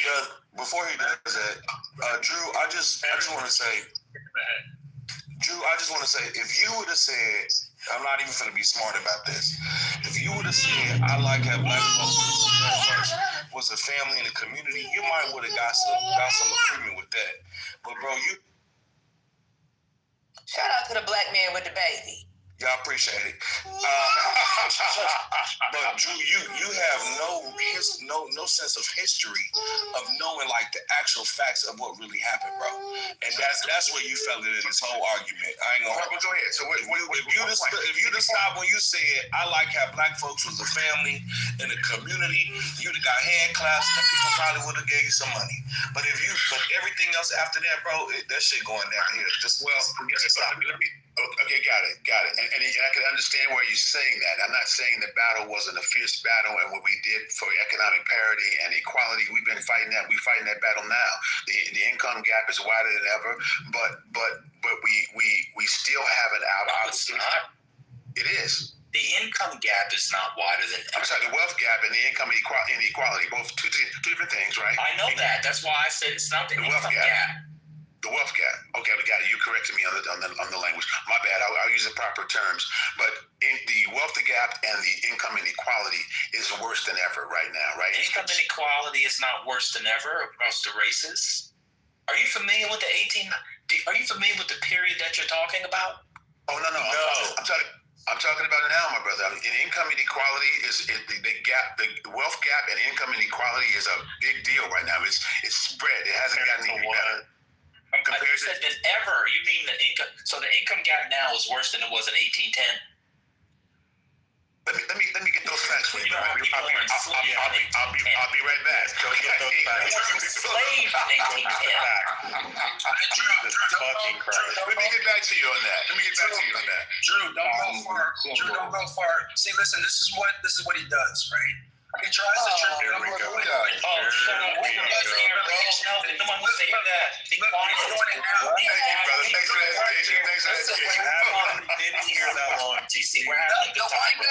does that, Drew, I just want to say, if you would have said, I'm not even going to be smart about this. If you would have said, I like how black folks was a family and a community, you might would have got some agreement with that. But bro, shout out to the black man with the baby. Y'all appreciate it. But Drew, you have no sense of history of knowing like the actual facts of what really happened, bro. And that's where you fell into this whole argument. I ain't gonna. Go ahead. So if you just stop when you said I like how black folks was a family in a community, you'd have got hand claps and people probably would have gave you some money. But everything else after that, bro, that shit going down here. Stop. Okay, got it. And I can understand why you're saying that. I'm not saying the battle wasn't a fierce battle, and what we did for economic parity and equality, we've been fighting that. We're fighting that battle now. The income gap is wider than ever, but we still have it out. It's not. It is. The income gap is not wider than ever. I'm sorry, the wealth gap and the income inequality, both two different things, right? I know that. That's why I said it's not the income gap. The wealth gap. Okay, we got it. You corrected me on the language. My bad. I'll use the proper terms. But the wealth gap and the income inequality is worse than ever right now, right? Income inequality is not worse than ever across the races. Are you familiar with Are you familiar with the period that you're talking about? Oh no. I'm talking about it now, my brother. Income inequality is the gap. The wealth gap and income inequality is a big deal right now. It's spread. It hasn't gotten any better. Compared you said than ever. You mean the income? So the income gap now is worse than it was in 1810. Let me get those facts for you. I'll be right back. Slaves in 1810. Jesus fucking Christ. Let me get back to you on that. Drew, don't go far. Drew, don't go far. See, listen, this is what he does, right? He tries to trip Here we go. Oh, shut up. We don't want to hear, bro. No one wants to hear that. Be quiet. Thank you, brother. Thanks for the education. I didn't hear that one. TC, we're having a good time. The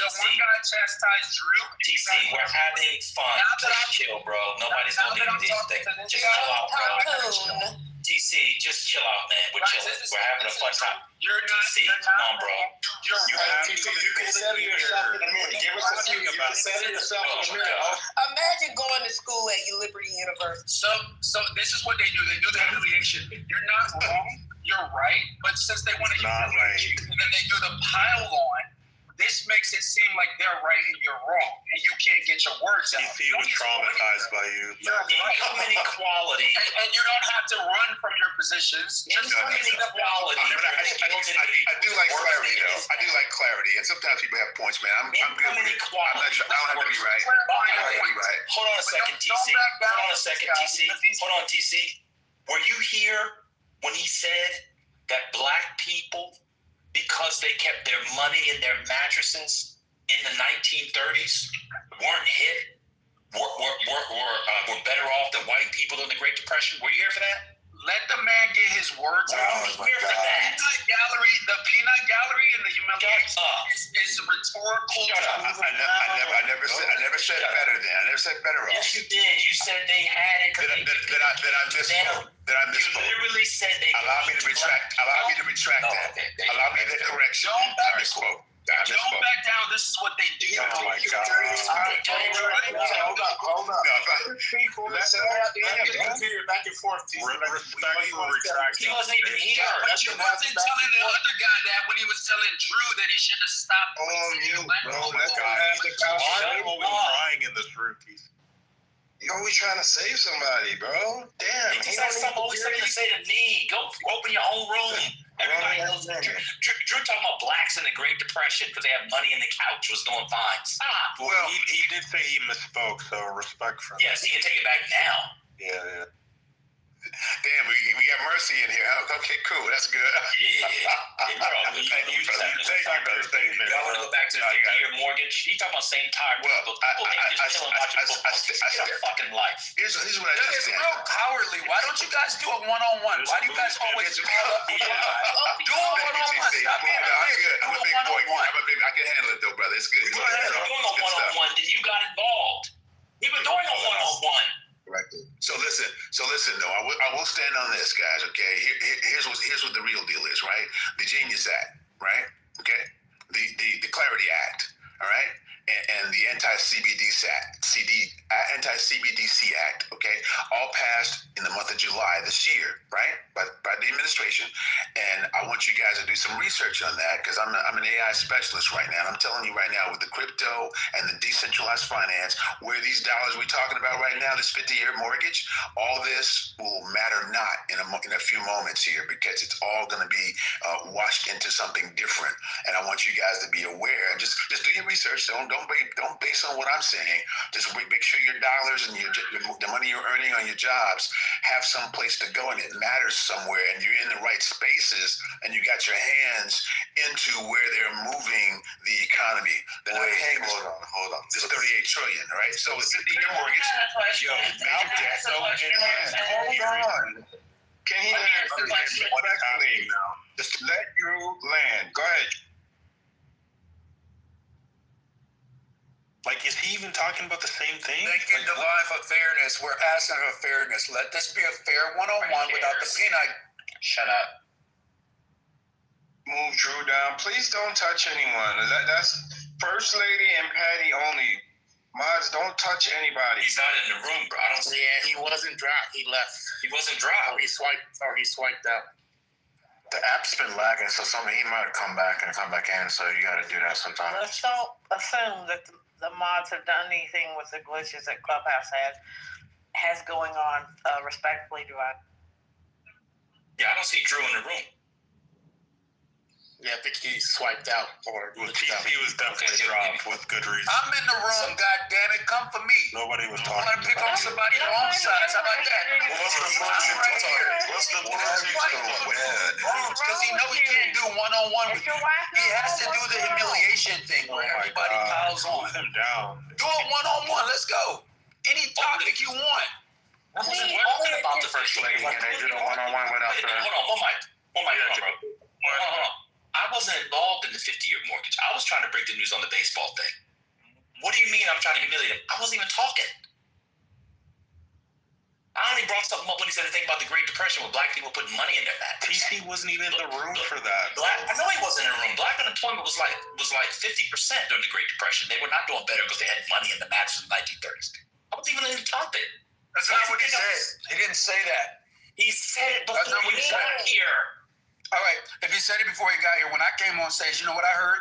one guy chastised Drew. TC, we're having fun. Just chill, bro. Nobody's donating these things. Just chill out, bro. TC, just chill out, man. We're chilling. We're having a fun time. TC, come on, bro. You can settle yourself in a minute. Give us a few. You can settle yourself in a minute. Imagine going to school at Liberty University. So this is what they do. They do the humiliation. You're not wrong. You're right. But since they want to humiliate you, and then they do the pile on, this makes it seem like they're right and you're wrong, and you can't get your words out. He was traumatized by you. Income inequality. And you don't have to run from your positions. Income inequality. I do like clarity, though. I do like clarity, and sometimes people have points, man. I'm good with it. I don't have to be right. Hold on a second, TC. Hold on, TC. Were you here when he said that black people, because they kept their money in their mattresses in the 1930s, weren't hit, were better off than white people in the Great Depression? Were you here for that? Let the man get his words out. I'm here for that. The peanut gallery and the humiliation is rhetorical. Shut up. I never said better then. I never said better off. Yes, you did. You said they had it. Did I misspoke? You literally said they. Allow me to retract that. Allow me to correction. I misspoke. Don't back down. This is what they do. Oh my God. Hold up. Back and forth. Respectful retraction. He wasn't even here. But you wasn't telling the other guy that when he was telling Drew that he should have stopped. I'm always crying in this room, Keith. You're always trying to save somebody, bro. Damn. He has always something to say to me. Go open your own room. Everybody knows that. Drew talking about blacks in the Great Depression because they have money in the couch was going fine. Stop. Well, he did say he misspoke, so respect for him. Yes, he can take it back now. Yeah. Damn, we got Mercy in here. Okay, cool. That's good. Yeah. Thank you, brother. Y'all want to go back to your mortgage? You talking about same time? Well, people just chilling watching football. Get your fucking life. Here's what I It's real cowardly. Why don't you guys do a one-on-one? Why do you guys always call up? Do a one-on-one. Stop being a good. I'm a big boy. I can handle it though, brother. It's good. You were doing a one-on-one, then you got involved. You were doing a one-on-one. So listen though, I will stand on this, guys. Okay, here's what the real deal is, right? The Genius Act, right? Okay, the Clarity Act, all right, and the Anti-CBDC Act, okay, all passed in the month of July this year, right, by the administration. And I want you guys to do some research on that because I'm an AI specialist right now, and I'm telling you right now, with the crypto and the decentralized finance, where these dollars we're talking about right now, this 50-year mortgage, all this will matter not in a few moments here because it's all going to be washed into something different. And I want you guys to be aware and just do your research. Don't base on what I'm saying. Just make sure your dollars and the money you're earning on your jobs have some place to go, and it matters somewhere, and you're in the right spaces, and you got your hands into where they're moving the economy. Hold on. This 38 trillion, right? So it's 50-year mortgage. Hold on. Can he respectfully just let you land? Go ahead. Like, is he even talking about the same thing? They can divide for fairness. We're asking for fairness. Let this be a fair one-on-one without the peanut. Shut up. Move Drew down. Please don't touch anyone. That's First Lady and Patty only. Mods, don't touch anybody. He's not in the room, bro. I don't see. Yeah, he wasn't dropped. He left. He wasn't dropped. He swiped out. The app's been lagging, so he might come back in. So you got to do that sometimes. Let's don't assume that the mods have done anything with the glitches that Clubhouse has going on. Respectfully, do I? Yeah, I don't see Drew in the room. Yeah, I think he swiped out or Well, TC was definitely dropped with good reason. I'm in the room, goddammit, come for me. Nobody was I talking. want to pick on somebody on all sides. How about that? What's the I'm right here. What's the Because he know he can't do one-on-one with you. He has to do the humiliation thing where everybody piles on. Him down. Do it one-on-one. Let's go. Any topic you want. I wasn't talking about the first lady. Can they do the one-on-one without the? Hold on, bro. Hold on. I wasn't involved in the 50-year mortgage. I was trying to break the news on the baseball thing. What do you mean I'm trying to humiliate him? I wasn't even talking. I only brought something up when he said the thing about the Great Depression with black people putting money in their mattress. TC wasn't even in the room for that. I know he wasn't in the room. Black unemployment was like 50% during the Great Depression. They were not doing better because they had money in the mattress in the 1930s. I wasn't even in the topic. That's not what he said. He didn't say that. He said it before he got here. All right. If he said it before he got here, when I came on stage, you know what I heard?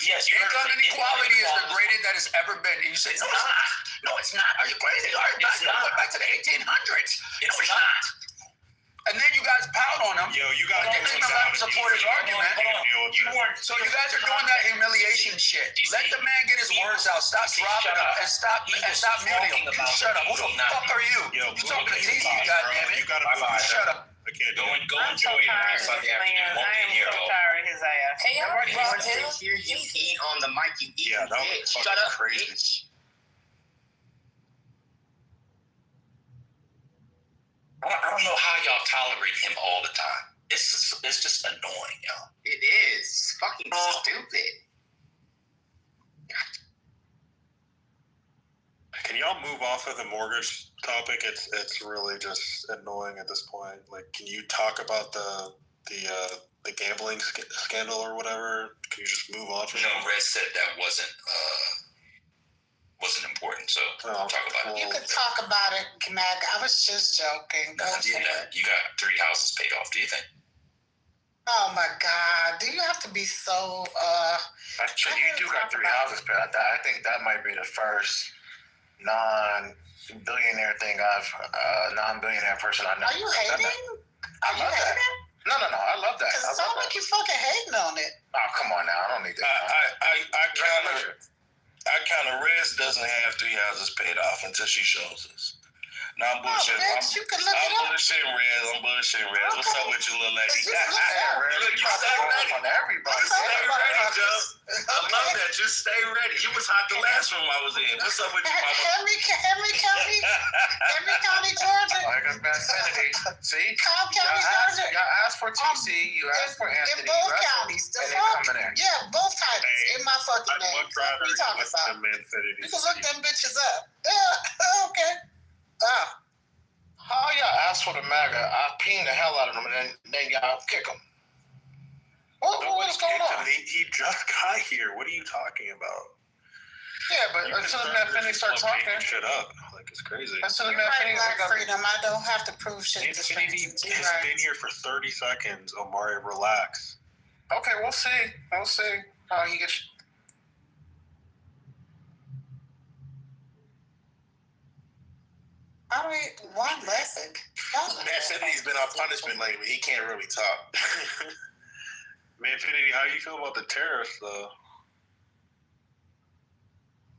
Yes, you heard income inequality is the greatest that has ever been. And you say, no, it's not. No, it's not. Are you crazy? It's not. Back to the 1800s. It's not. And then you guys piled on him. Yo, you got to support his argument. So you guys are doing that humiliation shit. Let the man get his words out. Stop dropping him and stop muting him. You shut up. Who the fuck are you? You talking to TC, goddammit. You gotta shut up. I can't do it. Go enjoy your Sunday afternoon. I am so tired of his ass. Hey, everybody wants to hear you eat on the mic. You eat, that was bitch. fucking Shut up, crazy. bitch. I don't know how y'all tolerate him all the time. It's just annoying, y'all. It is. It's fucking stupid. Can y'all move off of the mortgage topic? It's really just annoying at this point. Like, can you talk about the gambling scandal or whatever? Can you just move on from No, Red said that wasn't important, so I'll talk about it. You could talk about it, Mag. I was just joking. Go for it. You got 3 houses paid off, do you think? Oh my God! Do you have to be so? Actually, you do got 3 houses paid. I think that might be the first non-billionaire thing non-billionaire person I know. Are you hating? I love that. No, I love that. Because it sounds like you fucking hating on it. Oh, come on now. I don't need that. I counter Rez doesn't have 3 houses paid off until she shows us. No, I'm bullshitting. Bitch, you can look it up. I'm bullshitting Rez. What's up with you, little lady? Look, you stay ready. On everybody. Stay ready, Joe. I love that. Just stay ready. You was hot the last room I was in. What's up with you, mama? Henry County, Georgia. Like I Infinity. See? Cobb County, Georgia. Y'all asked for TC. You asked for Anthony. In both counties. The fuck? Yeah, both titles. In my fucking name. What are you talking about? You can look them bitches up. Yeah, okay. How y'all ask for the MAGA? I ping the hell out of them and then y'all kick them. What's going on? He just got here. What are you talking about? Yeah, but as soon as Matt Finney start talking, shit up. Like, it's crazy. As soon as Matt Finney Freedom, I don't have to prove shit. He's been here for 30 seconds. Omari, relax. Okay, we'll see. We'll see how he gets. One lesson. Man, Finney's been on punishment lately. He can't really talk. Man, Infinity, how do you feel about the tariffs, though?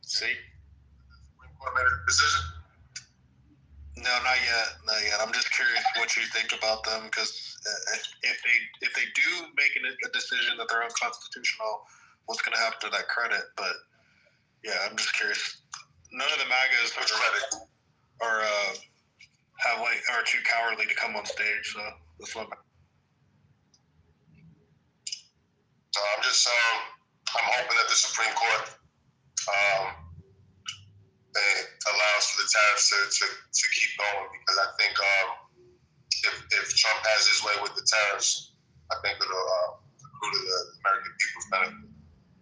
See? Decision? No, not yet. I'm just curious what you think about them, because if they do make a decision that they're unconstitutional, what's going to happen to that credit? But yeah, I'm just curious. None of the MAGAs are too cowardly to come on stage, so that's what. So I'm hoping that the Supreme Court allows for the tariffs to keep going, because I think if Trump has his way with the tariffs, I think it'll accrue to the American people's benefit.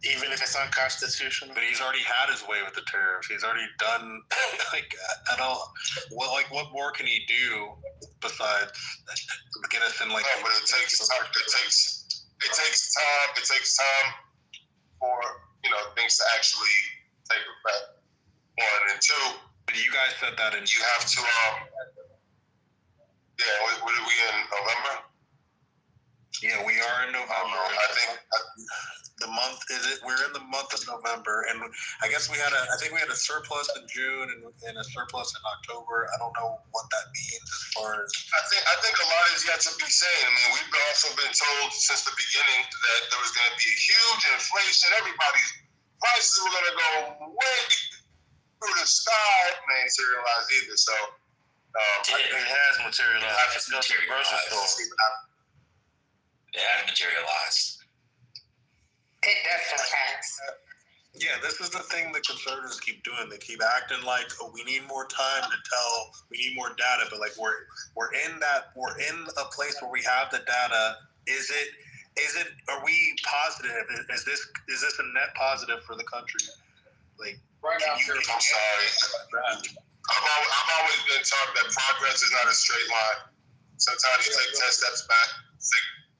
Even if it's unconstitutional? But he's already had his way with the tariffs. He's already done, what more can he do besides get us in, like... Yeah, but it takes time. It takes time for, things to actually take effect. 1 and 2. But you guys said that you have to, what are we in, November? Yeah, we are in November. I think the month is it? We're in the month of November, and I guess we had a surplus in June and a surplus in October. I don't know what that means as far as. I think a lot is yet to be seen. I mean, we've also been told since the beginning that there was going to be a huge inflation. Everybody's prices were going to go way through the sky. It ain't materialized either. So it has materialized. It's going to the grocery store. It has materialized. It definitely has. Yeah, this is the thing the conservatives keep doing. They keep acting like, oh, we need more time to tell, we need more data, but like we're in a place where we have the data. Are we positive? Is this a net positive for the country? Like right now, I'm sorry. I've always been taught that progress is not a straight line. Sometimes you take 10 steps back,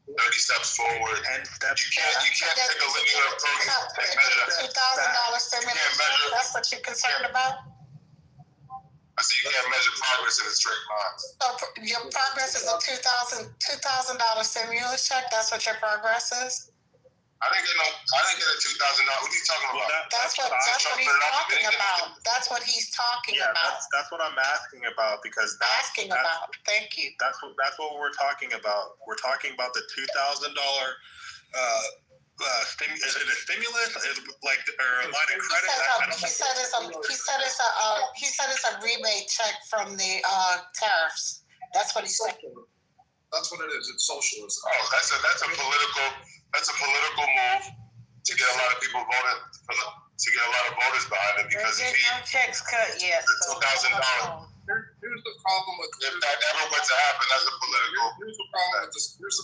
30 steps forward. You can't take a linear approach. $2,000 stimulus. That's what you're concerned about? I see you can't measure progress in a straight line. So your progress is a $2,000 stimulus check? That's what your progress is? I didn't get a $2,000. What are you talking about? That's what he's talking about. That's what he's talking about. That's what I'm asking about because Thank you. That's what we're talking about. We're talking about the $2,000. Is it a stimulus? Or a line of credit? He said it's a rebate check from the tariffs. That's what he said. That's what it is. It's socialism. Oh, that's a political move to get a lot of people voted, to get a lot of voters behind it because if no checks cut yet. $2,000. Here's the problem with if that ever were to happen, that's a political. Here's the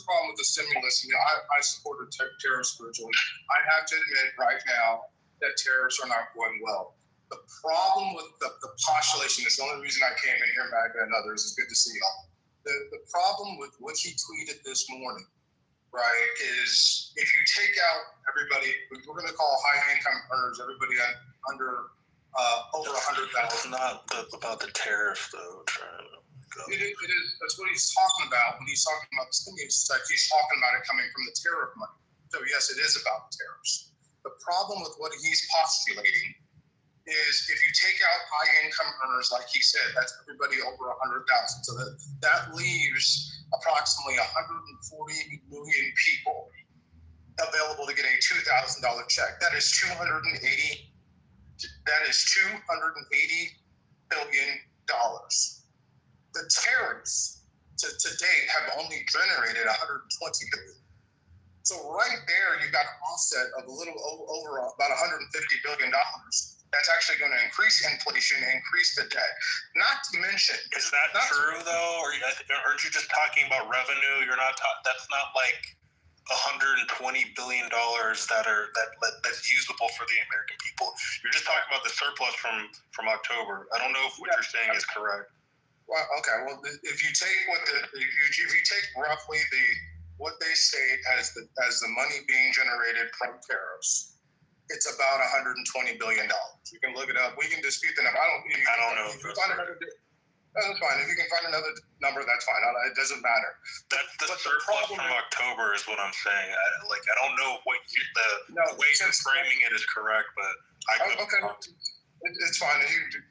problem with the stimulus. I supported tariffs originally. I have to admit right now that tariffs are not going well. The problem with the postulation is the only reason I came in here, Magda and others. It's good to see y'all. The problem with what he tweeted this morning, right, is if you take out everybody, we're going to call high income earners, everybody under over 100,000. It's not about the tariff, though. It is. That's what he's talking about when he's talking about the stimulus check. He's talking about it coming from the tariff money. So yes, it is about the tariffs. The problem with what he's postulating is if you take out high income earners, like he said, that's everybody over 100,000. So that leaves approximately 140 million people available to get a $2,000 check. That is 280 billion dollars. The tariffs to date have only generated 120 billion. So right there, you've got an offset of a little over about $150 billion. That's actually going to increase inflation and increase the debt. Not to mention, is that true though, or aren't you just talking about revenue? You're not. That's not like $120 billion that's usable for the American people. You're just talking about the surplus from October. I don't know if what you're saying is correct. Well, okay. Well, if you take roughly what they say as the money being generated from tariffs, it's about $120 billion. You can look it up. We can dispute the number. I don't know. That's fine. If you can find another number, that's fine. It doesn't matter. That's the surplus from October is what I'm saying. I don't know what the way you're framing it is correct, but I could. Okay. It's fine.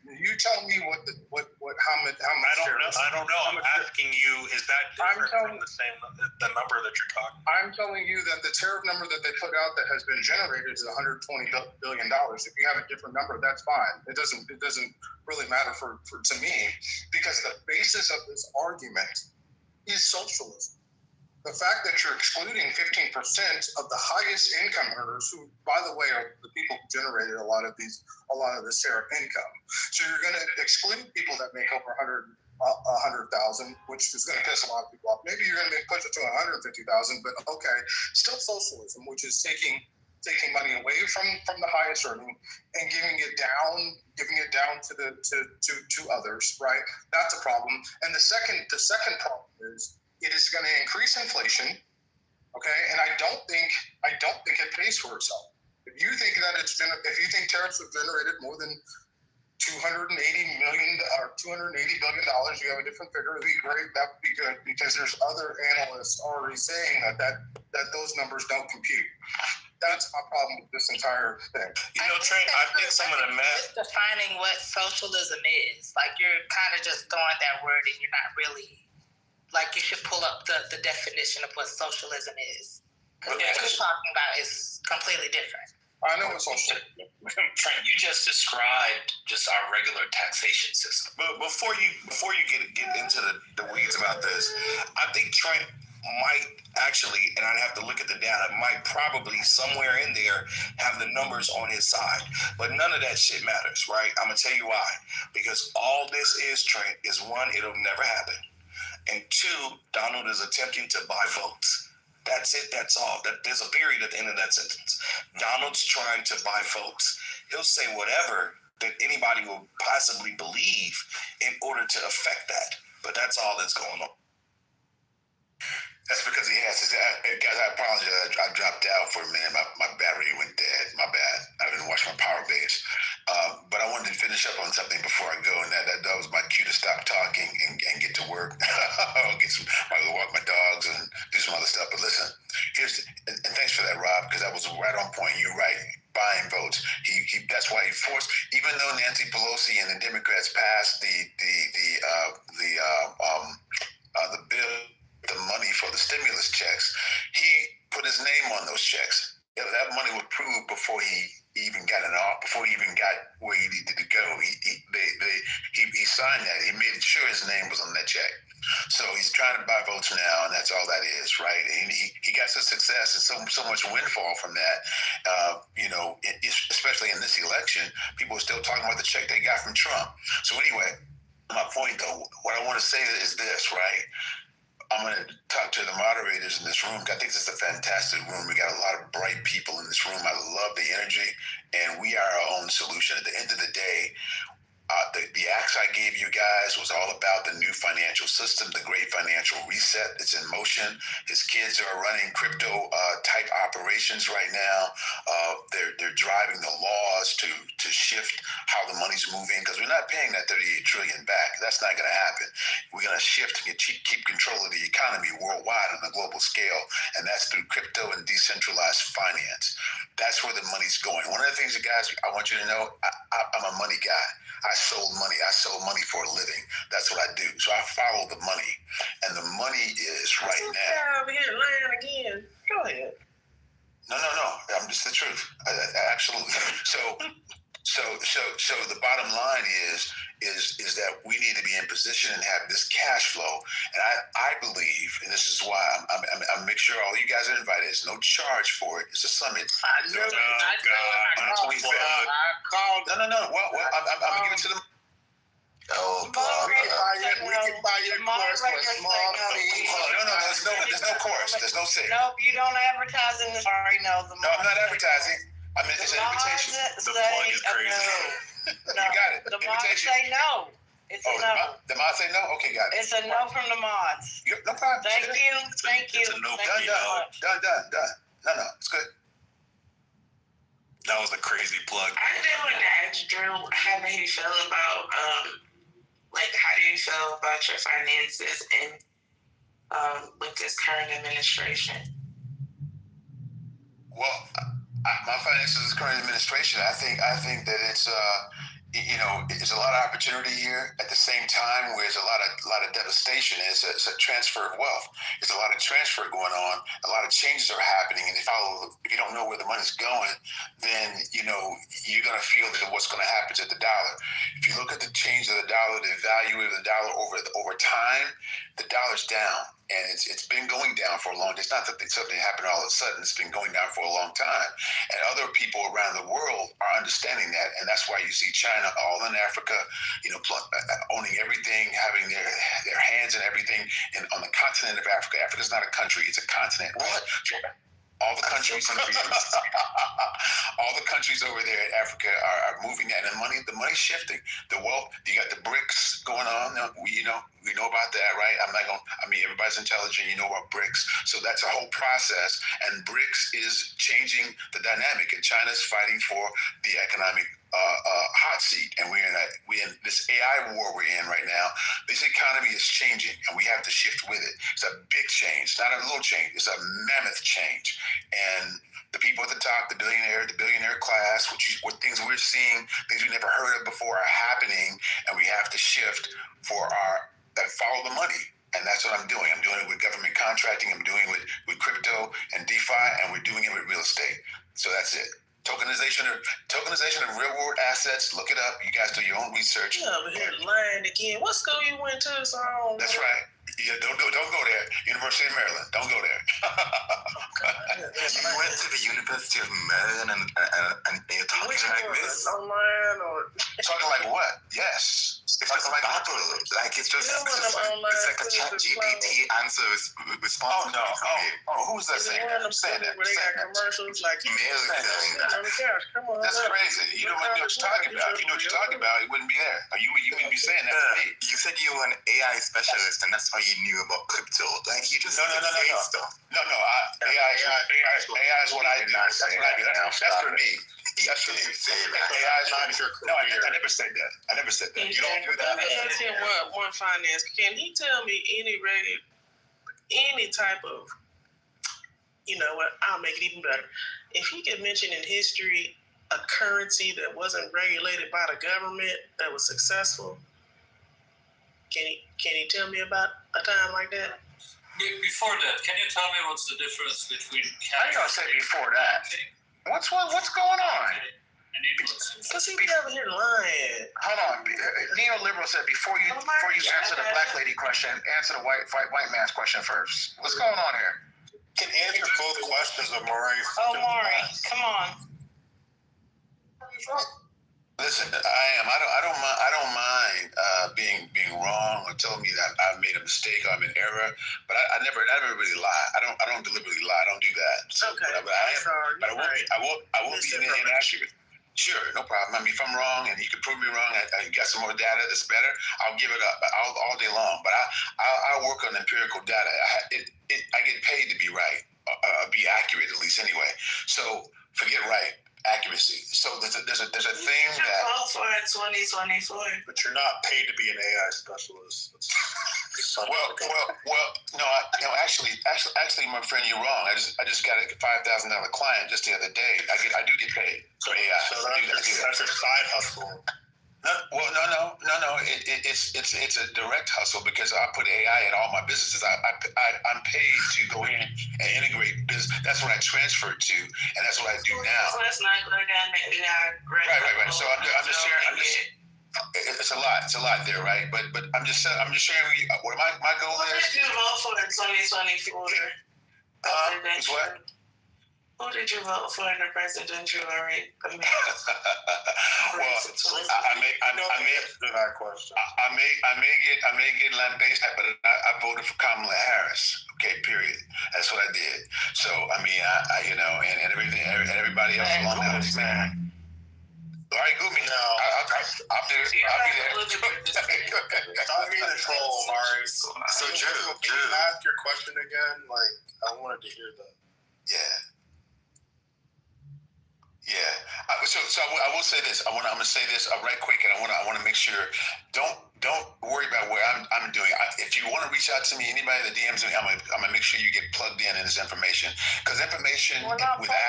You tell me how much. I don't know. I'm asking you, is that different from the number that you're talking about? I'm telling you that the tariff number that they put out that has been generated is $120 billion. If you have a different number, that's fine. It doesn't really matter to me because the basis of this argument is socialism. The fact that you're excluding 15% of the highest income earners, who, by the way, are the people who generated a lot of this tariff income. So you're going to exclude people that make over 100,000, which is going to piss a lot of people off. Maybe you're going to push it to 150,000, but okay, still socialism, which is taking money away from the highest earning and giving it down to others, right? That's a problem. And the second problem is, it is going to increase inflation, okay? And I don't think it pays for itself. If you think tariffs have generated more than $280 billion $280 billion. You have a different figure. It'd be great. That would be good because there's other analysts already saying that those numbers don't compute. That's my problem with this entire thing. You know, Trent, I think some of the math. Defining what socialism is. Like, you're kind of just throwing that word and you're not really, like, you should pull up the definition of what socialism is. Because what you're talking about is completely different. I know what socialism is. Trent, you just described just our regular taxation system. But before you get into the weeds about this, I think Trent might actually, and I'd have to look at the data, might probably somewhere in there have the numbers on his side. But none of that shit matters, right? I'm going to tell you why. Because all this is, Trent, is one, it'll never happen. And two, Donald is attempting to buy votes. That's it. That's all. There's a period at the end of that sentence. Donald's trying to buy votes. He'll say whatever that anybody will possibly believe in order to affect that. But that's all that's going on. That's because he has to. Guys, I apologize. I dropped out for a minute. My battery went dead. My bad. I didn't watch my power base. But I wanted to finish up on something before I go, and that was my cue to stop talking and get to work. I'll go walk my dogs and do some other stuff. But listen, and thanks for that, Rob, because that was right on point. You're right. Buying votes. He that's why he forced. Even though Nancy Pelosi and the Democrats passed the bill, the money for the stimulus checks, he put his name on those checks. That money was approved before he even got it off, before he even got where he needed to go. He signed that. He made sure his name was on that check. So he's trying to buy votes now, and that's all that is, right? And he got some success and so much windfall from that. Especially in this election, people are still talking about the check they got from Trump. So anyway, my point though, what I want to say is this, right? I'm going to talk to the moderators in this room. I think this is a fantastic room. We got a lot of bright people in this room. I love the energy, and we are our own solution. At the end of the day, the acts I gave you guys was all about the new financial system, the great financial reset. It's in motion. His kids are running crypto type operations right now. They're driving the laws to shift how the money's moving, because we're not paying that $38 trillion back. That's not going to happen. We're going to shift and keep control of the economy worldwide on a global scale, and that's through crypto and decentralized finance. That's where the money's going. One of the things, you guys, I want you to know, I'm a money guy. I sold money. I sold money for a living. That's what I do. So I follow the money, and the money is right now. Over here lying again. Go ahead. No. I'm just the truth. Absolutely. So the bottom line is that we need to be in position and have this cash flow. And I believe, and this is why I'm make sure all you guys are invited. There's no charge for it. It's a summit. I knew it. On the 25th. I called. No. Well, I'm gonna give it to them. Oh, God. We can buy your course for a small fee. No. There's no course. There's no sale. Nope, you don't advertise in this. Already know the. No, I'm not advertising. I mean, it's an invitation. The plug is crazy. No. You got it. The mods say no. It's a no. The mods say no? Okay, got it. It's a no from the mods. No problem. Thank you. It's a no. Done. No, it's good. That was a crazy plug. I did want to ask Drew how do you feel about how do you feel about your finances and with this current administration? Well, my finances is current administration. I think that it's there's a lot of opportunity here. At the same time, where there's a lot of devastation, it's a transfer of wealth. There's a lot of transfer going on. A lot of changes are happening, and if you don't know where the money's going, then you're going to feel that what's going to happen to the dollar. If you look at the change of the dollar, the value of the dollar over time, the dollar's down. And it's been going down for a long time. It's not that something happened all of a sudden. It's been going down for a long time. And other people around the world are understanding that. And that's why you see China all in Africa, owning everything, having their hands in everything. And on the continent of Africa, Africa's not a country, it's a continent. What? All the countries, all the countries over there in Africa are moving that, and the money's shifting. The wealth, you got the BRICS going on. We know about that, right? Everybody's intelligent. You know about BRICS, so that's a whole process. And BRICS is changing the dynamic, and China's fighting for the economic hot seat, and we're in this AI war we're in right now, this economy is changing, and we have to shift with it. It's a big change, not a little change. It's a mammoth change, and the people at the top, the billionaire class, what things we're seeing, things we never heard of before are happening, and we have to shift that follow the money. And that's what I'm doing. I'm doing it with government contracting. I'm doing it with crypto and DeFi, and we're doing it with real estate. So that's it. Tokenization of real world assets. Look it up. You guys do your own research. You over here lying again. What school you went to? So that's right. Yeah, don't go there. University of Maryland. Don't go there. You went to the University of Maryland and you're talking like this? Online or talking like what? Yes. It's just a battle. Like it's just it's like a chat GPT answer response. Who was that saying that? Saying that. Where they got commercials like That's crazy. You know what you're talking about. If you know what you're talking about, it wouldn't be there. You wouldn't be saying that to me. You said you were an AI specialist, and that's why you knew about crypto. Like you just say stuff. No. AI is what I do. That's what I do. That's for me. That's for me. AI is not your career. No, I never said that. You don't do that. Let me ask him one finance. Can he tell me any type of, you know what, I'll make it even better. If he could mention in history a currency that wasn't regulated by the government that was successful, can he tell me about a time like that? Before that, can you tell me what's the difference between cash? I ain't gonna say before that. What's going on? Because he be over here lying. Hold on. Neoliberal said before you answer the black lady question, answer the white man's question first. What's going on here? Can answer both questions of Maury. Oh, Maury, come on. Listen, I don't mind being wrong or telling me that I've made a mistake or I'm in error, but I never really lie. I don't deliberately lie. I don't do that. So, okay. I won't be inaccurate. Sure, no problem. I mean, if I'm wrong and you can prove me wrong, you got some more data that's better, I'll give it up all day long. But I'll work on empirical data. I get paid to be right, be accurate at least anyway. So forget right. Accuracy. So there's a thing that. Also at 2024. But you're not paid to be an AI specialist. No. Actually, my friend, you're wrong. I just got a $5,000 client just the other day. I do get paid for AI. So that's a side hustle. No. It's a direct hustle because I put AI in all my businesses. I'm paid to go in and integrate business. That's what I transferred to, and that's what I do now. So that's not good again. Right. So I'm just sharing. It's a lot there, right? But I'm just sharing with you what my goal is. What did you vote for in 2024? What? Who did you vote for in the presidential race? Well, I may get lambasted, but I voted for Kamala Harris. Okay, period. That's what I did. So I mean, and everything, and everybody else along that man. All right, Gumi. No, I'll be there. Stop being a troll, Mari. So Drew, can you ask your question again? Like, I wanted to hear that. Yeah. So I will say this. I'm gonna say this right quick, and I want to make sure. Don't worry about where I'm doing. If you want to reach out to me, anybody that DMs me, I'm gonna make sure you get plugged in this information, because information with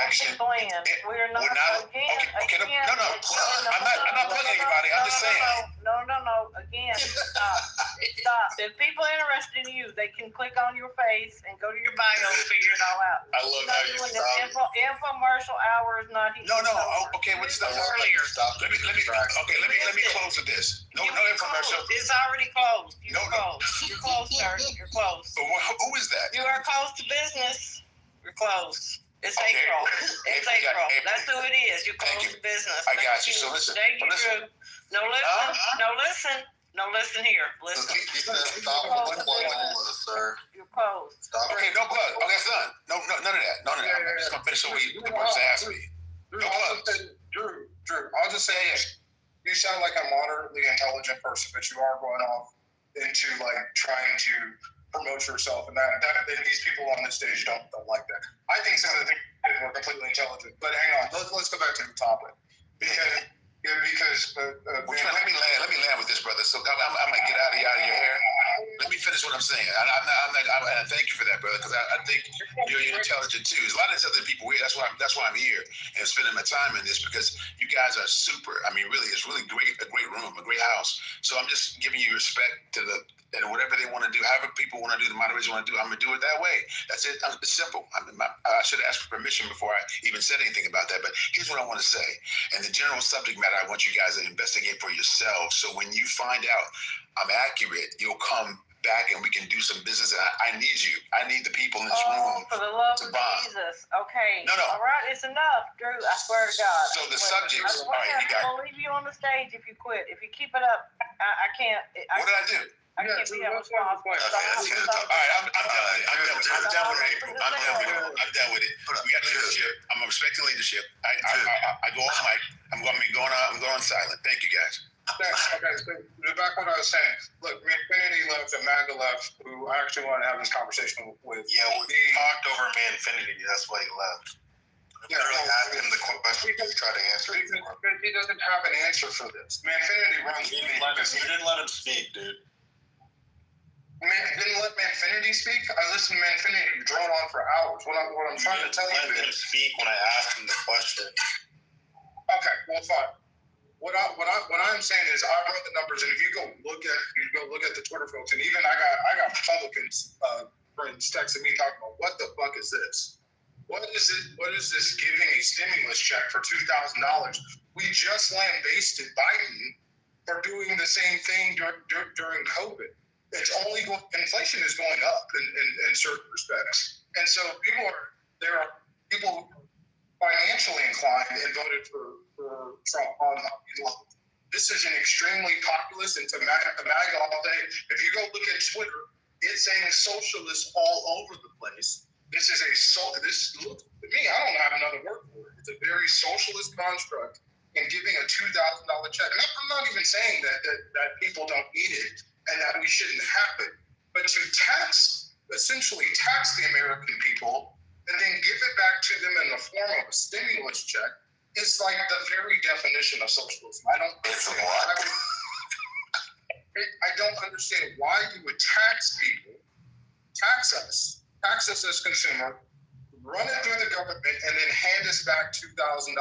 action. We're not. Okay. No. I'm not plugging anybody. I'm just saying. No. Again, stop. If people are interested in you, they can click on your face and go to your bio and figure it all out. I love how you stop. Infomercial hour is not here. No. Okay, what's the earlier? Let me close with this. No infomercial. It's already closed. You're closed, sir. You're closed. Who is that? You are closed to business. You're closed. It's April. It's April. That's who it is. You're closed to business. I got you. So listen. Thank you, Drew. No, listen here. Listen. You're closed. Okay, no plug. Okay, it's done. No, none of that. I'm just gonna finish what the person asked me. No plug. Drew, I'll just say this. You sound like a moderately intelligent person, but you are going off into like trying to promote yourself, and that these people on this stage don't like that. I think some of the things were completely intelligent. But hang on, let's go back to the topic because let me land with this so I'm gonna get out of your hair. Let me finish what I'm saying. And thank you for that, brother, because I think you're intelligent too. There's a lot of these other people. That's why I'm here and spending my time in this, because you guys are super. I mean, really, it's really great. A great room, a great house. So I'm just giving you respect to and whatever they want to do, however people want to do, the moderators want to do, I'm gonna do it that way. That's it. It's simple. I should ask for permission before I even said anything about that. But here's what I want to say. And the general subject matter, I want you guys to investigate for yourselves. So when you find out I'm accurate, you'll come back and we can do some business. And I need you. I need the people in this room for the love to of bond. Jesus. Okay. No. All right, it's enough, Drew. I swear to God. So the subjects. All right, you got. I'm gonna leave you on the stage if you quit. If you keep it up, I can't. What did I do? I can't be responsible. Okay, all right, I'm done with it. I'm done with it. We got leadership. I'm respecting leadership. I go off mic. I'm going silent. Thank you, guys. Okay, so back what I was saying. Look, Manfinity left and MAGA left, who I actually want to have this conversation with. Yeah, we talked over Manfinity. That's why he left. Literally asked him the question he tried to answer. He doesn't have an answer for this. Manfinity runs. You didn't let him speak, dude. Didn't let Manfinity speak. I listened to Manfinity drone on for hours. What I'm trying to tell you is, let him speak when I asked him the question. Okay, well, fine. What I'm saying is, I run the numbers, and if you go look at the Twitter folks, and even I got Republicans friends texting me talking about, what the fuck is this? What is it? What is this giving a stimulus check for $2,000? We just lambasted Biden for doing the same thing during COVID. It's only inflation is going up in certain respects, and so there are people financially inclined and voted for Trump on these levels. This is an extremely populist and to MAGA all day. If you go look at Twitter, it's saying socialist all over the place. This is look to me, I don't have another word for it. It's a very socialist construct and giving a $2,000 check. And I'm not even saying that people don't need it and that we shouldn't have it, but to essentially tax the American people and then give it back to them in the form of a stimulus check is like the very definition of socialism. I don't understand why you would tax people, tax us as consumer, run it through the government, and then hand us back $2,000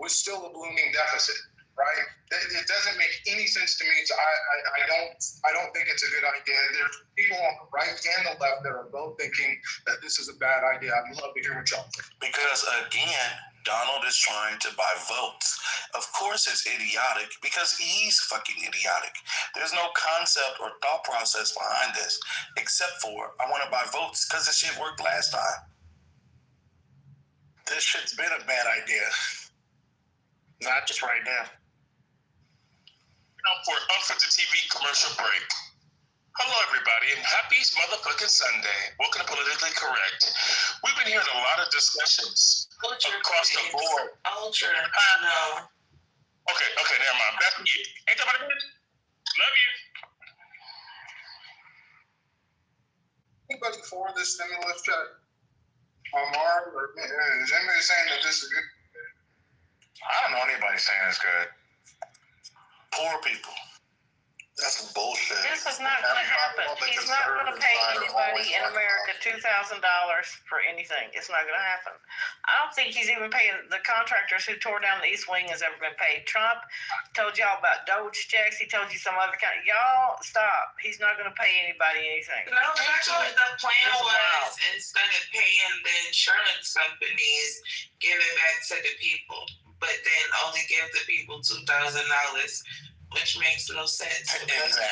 with still a blooming deficit. Right? It doesn't make any sense to me. So I don't think it's a good idea. There's people on the right and the left that are both thinking that this is a bad idea. I'd love to hear what y'all think. Because again, Donald is trying to buy votes. Of course it's idiotic because he's fucking idiotic. There's no concept or thought process behind this except for I want to buy votes because this shit worked last time. This shit's been a bad idea. Not just right now. For the TV commercial break. Hello, everybody, and happy motherfucking Sunday. Welcome to Politically Correct. We've been hearing a lot of discussions across the board. Ultra. No. Okay, never mind. That's me. Ain't that about it? Love you. Anybody for this stimulus check? Mark, or is anybody saying that this is good? I don't know anybody saying it's good. Poor people. That's some bullshit. This is not going to happen. He's not going to pay anybody in America $2,000 for anything. It's not going to happen. I don't think he's even paying the contractors who tore down the East Wing has ever been paid. Trump told y'all about Doge checks. He told you some other kind. Y'all stop. He's not going to pay anybody anything. No, actually, the plan was instead of paying the insurance companies, give it back to the people, but then only give the people $2,000. Which makes no sense. Exactly.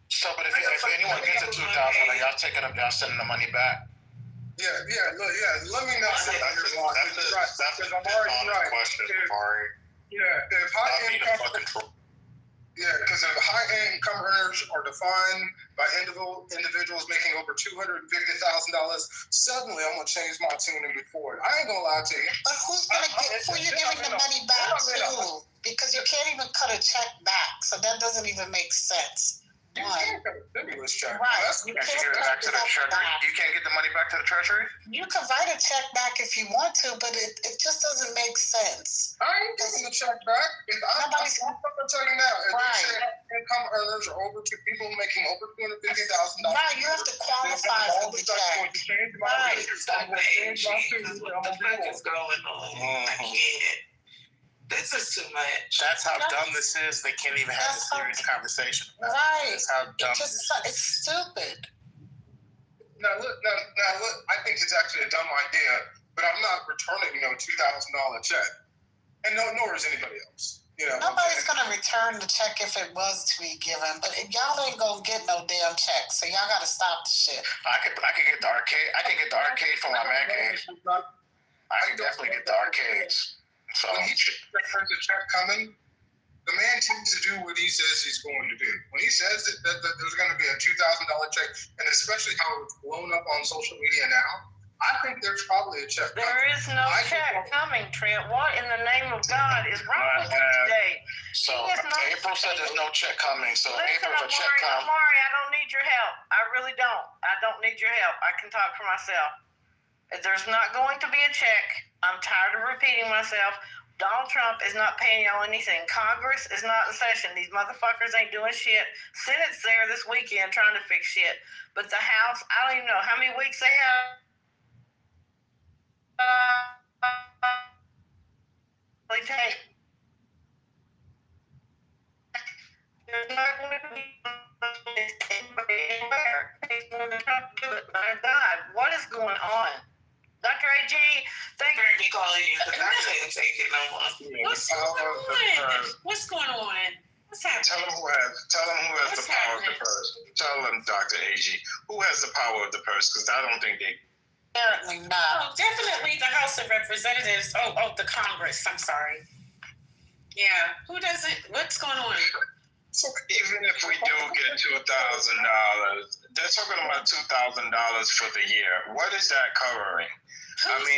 So, but if anyone gets a $2,000, are y'all taking them? Y'all sending the money back? Yeah. Let me know. That's a right. Question, Mari. Yeah, if high income. Yeah, because if high-income earners are defined by individuals making over $250,000, suddenly I'm gonna change my tune and be forward. I ain't gonna lie to you. But who you giving the money back to? Because you can't even cut a check back, so that doesn't even make sense. You can't get a stimulus check. Right. You can't get it back to the treasury. You can't get the money back to the treasury. You can write a check back if you want to, but it just doesn't make sense. I ain't giving the check back. I'm going to tell you now. If they say income earners are over to people making over $250,000. Right, you have to qualify for the check. Right. What the fuck is going on? I can't. This is too much. That's how dumb this is. They can't even have a serious conversation about it. Right. That's how dumb It's stupid. Now look. I think it's actually a dumb idea, but I'm not returning $2,000 check, and nor is anybody else. Nobody's gonna return the check if it was to be given, but y'all ain't gonna get no damn check. So y'all gotta stop the shit. I could get the arcade. I can get the arcade for my man cave. I can definitely get the arcades. So when he says a check coming, the man tends to do what he says he's going to do. When he says that there's going to be a $2,000 check, and especially how it's blown up on social media now, I think there's probably a check coming. There is no check coming, Trent. What in the name of God is wrong with you today? So April said there's no check coming. So April, if a check comes. Amari, I don't need your help. I really don't. I don't need your help. I can talk for myself. If there's not going to be a check, I'm tired of repeating myself. Donald Trump is not paying y'all anything. Congress is not in session. These motherfuckers ain't doing shit. Senate's there this weekend trying to fix shit. But the House, I don't even know how many weeks they have. Take. There's not going to be anybody anywhere. He's going to Trump do it. My God, what is going on? Dr. AG, thank you. Heard me calling you because I couldn't take it no more. What's going on? What's going on? What's happening? Tell them who has the power of the purse. Tell them, Dr. AG, who has the power of the purse? Because I don't think they. Apparently not. Oh, definitely the House of Representatives. Oh, the Congress. I'm sorry. Yeah. Who doesn't? What's going on? So even if we do get $2,000, they're talking about $2,000 for the year. What is that covering? $2,000.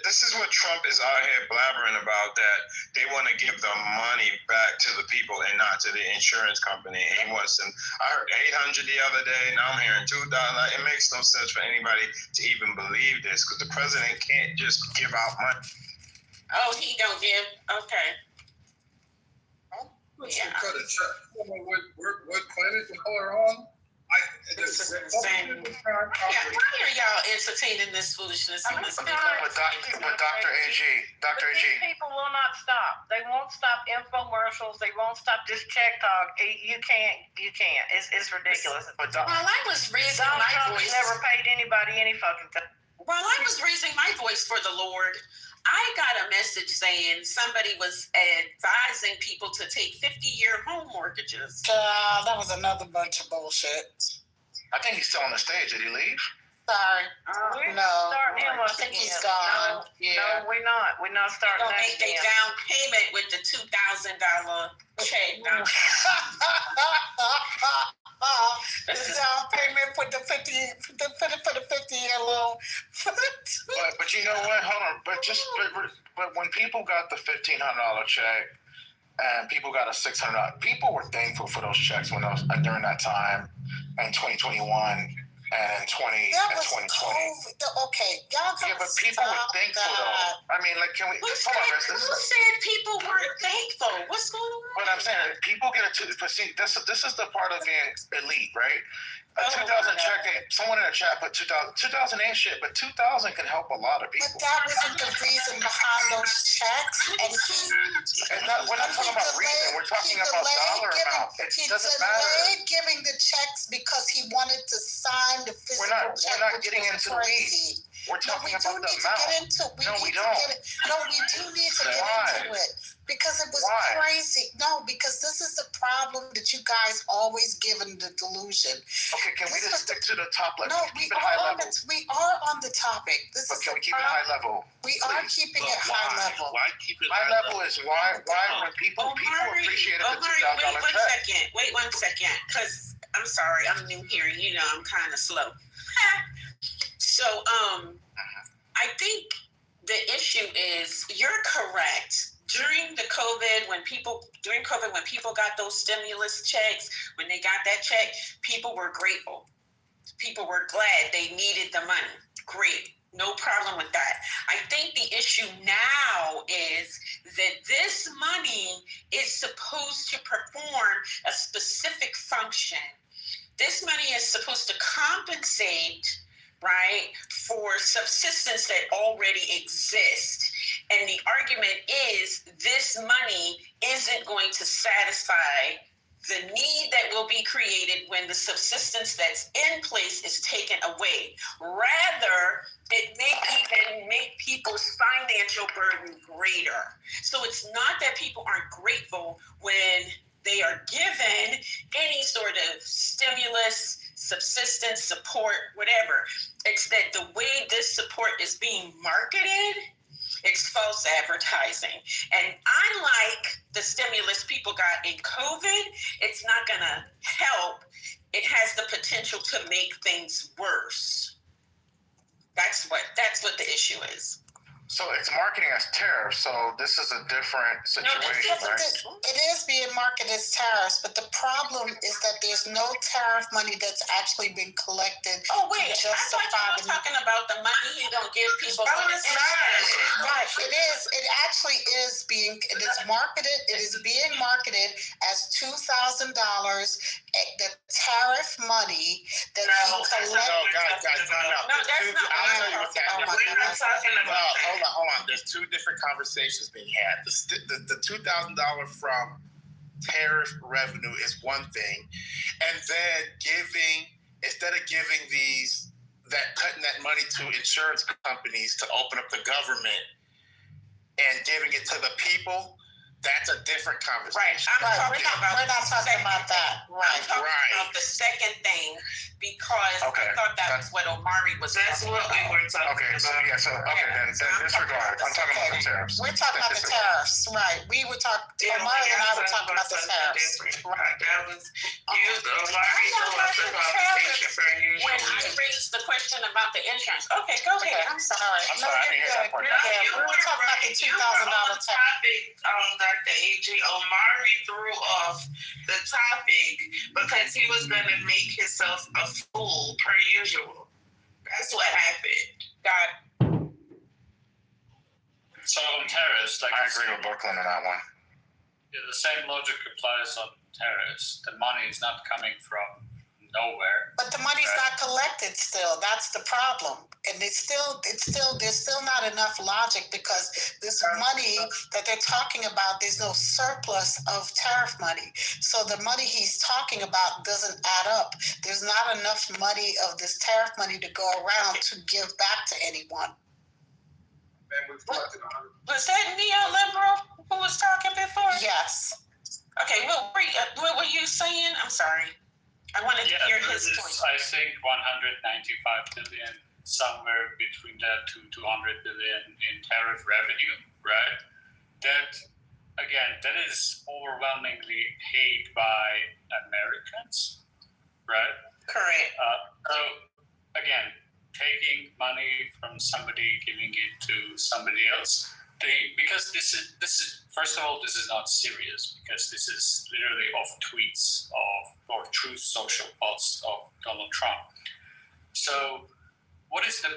This is what Trump is out here blabbering about, that they want to give the money back to the people and not to the insurance company. He wants them. I heard 800 the other day. Now I'm hearing 2,000. It makes no sense for anybody to even believe this, because the president can't just give out money. Oh, he don't give. Okay. Yeah. Cut a check. I don't know what planet y'all are on. This is insane. Why are y'all entertaining this foolishness? But Dr. AG. These people will not stop. They won't stop infomercials. They won't stop this check talk. You can't. It's ridiculous. While I was raising my voice, never paid anybody any fucking thing. While I was raising my voice for the Lord, I got a message saying somebody was advising people to take 50-year home mortgages. That was another bunch of bullshit. I think he's still on the stage. Did he leave? Sorry. No. I think he's gone. No, we're not. We're not starting that again. They make their down payment with the $2,000 check. The down payment for the 50-year loan. But you know what? Hold on. But when people got the $1,500 check and people got a $600, people were thankful for those checks during that time in 2021 and 2020. Okay, y'all yeah, but people were thankful though. I mean, like, can we? Who said people weren't thankful? What's going on? But I'm saying people get a see. This is the part of being elite, right? A 2,000 check. Someone in the chat put 2,000. 2,000 ain't shit, but 2,000 can help a lot of people. But that wasn't the reason behind those checks. And we're not talking about reason. We're talking about dollar amount. It doesn't matter. He delayed giving the checks because he wanted to sign the physical check. We're not getting into the weeds. We're talking about the amount. We don't. We do need to get into it. Because it was crazy. No, because this is the problem that you guys always give in the delusion. Okay, can we just stick to the top level? No, we are on the topic. But can we keep it high level? We are keeping it high level. Why keep it high level? Is why when people appreciated the $2,000 check. Wait one second, because I'm sorry, I'm new here. You know, I'm kind of slow. So, I think the issue is, you're correct. During COVID, when people got those stimulus checks, when they got that check, people were grateful. People were glad they needed the money. Great. No problem with that. I think the issue now is that this money is supposed to perform a specific function. This money is supposed to compensate, right, for subsistence that already exists. And the argument is this money isn't going to satisfy the need that will be created when the subsistence that's in place is taken away. Rather, it may even make people's financial burden greater. So it's not that people aren't grateful when they are given any sort of stimulus, subsistence, support, whatever. It's that the way this support is being marketed, it's false advertising. And unlike the stimulus people got in COVID, it's not going to help. It has the potential to make things worse. That's what the issue is. So it's marketing as tariffs. So this is a different situation, right? It is being marketed as tariffs, but the problem is that there's no tariff money that's actually been collected. Oh wait, to justify I thought you were talking about the money you don't give people. Right, it is. It actually is being. It is marketed. It is being marketed as $2,000. The tariff money that he collected. No, guys, no. No, that's not. I'll tell you what's happening. We're not talking about that. Hold on. There's two different conversations being had. The $2,000 from tariff revenue is one thing, and then instead of giving cutting that money to insurance companies to open up the government and giving it to the people, that's a different conversation. Right. We're not talking about that. Right. I'm talking about the second thing, because I thought that was what Omari was. That's what we were talking about. Then disregard. I'm talking about the tariffs. We're talking about the tariffs, right? We were talking. Omari and I were talking about the tariffs. Right. That was Omari was the conversation for you. When I raised the question about the insurance. Okay, go ahead. I'm sorry. I didn't hear that part. We were talking about the $2,000 topic. Dr. A.G. Omari threw off the topic because he was going to make himself a fool per usual. That's what happened. So on tariffs, I agree with Brooklyn on that one. Yeah, the same logic applies on tariffs. The money is not coming from nowhere. But the money's not collected still. That's the problem. And there's still not enough logic, because this money that they're talking about, there's no surplus of tariff money. So the money he's talking about doesn't add up. There's not enough money of this tariff money to go around to give back to anyone. Was that neoliberal who was talking before? Yes. Okay, what were you saying? I'm sorry. I wanted to hear his point. I think 195 billion, somewhere between that to 200 billion in tariff revenue, right? That is overwhelmingly paid by Americans, right? Correct. So again, taking money from somebody, giving it to somebody else. Because this is first of all, this is not serious, because this is literally off tweets or truth social posts of Donald Trump. So what is the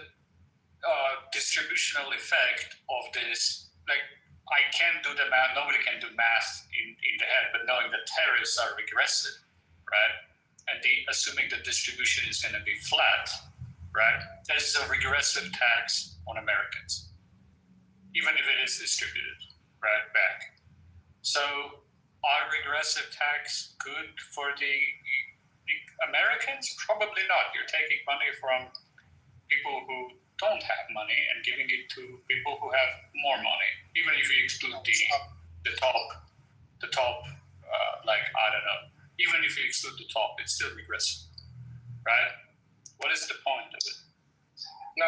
distributional effect of this? Like, I can't do the math, nobody can do math in the head, but knowing that tariffs are regressive, right? And assuming the distribution is going to be flat, right? That is a regressive tax on Americans, even if it is distributed right back. So are regressive tax good for the Americans? Probably not. You're taking money from people who don't have money and giving it to people who have more money, even if you exclude the top, I don't know. Even if you exclude the top, it's still regressive, right? What is the point of it? No.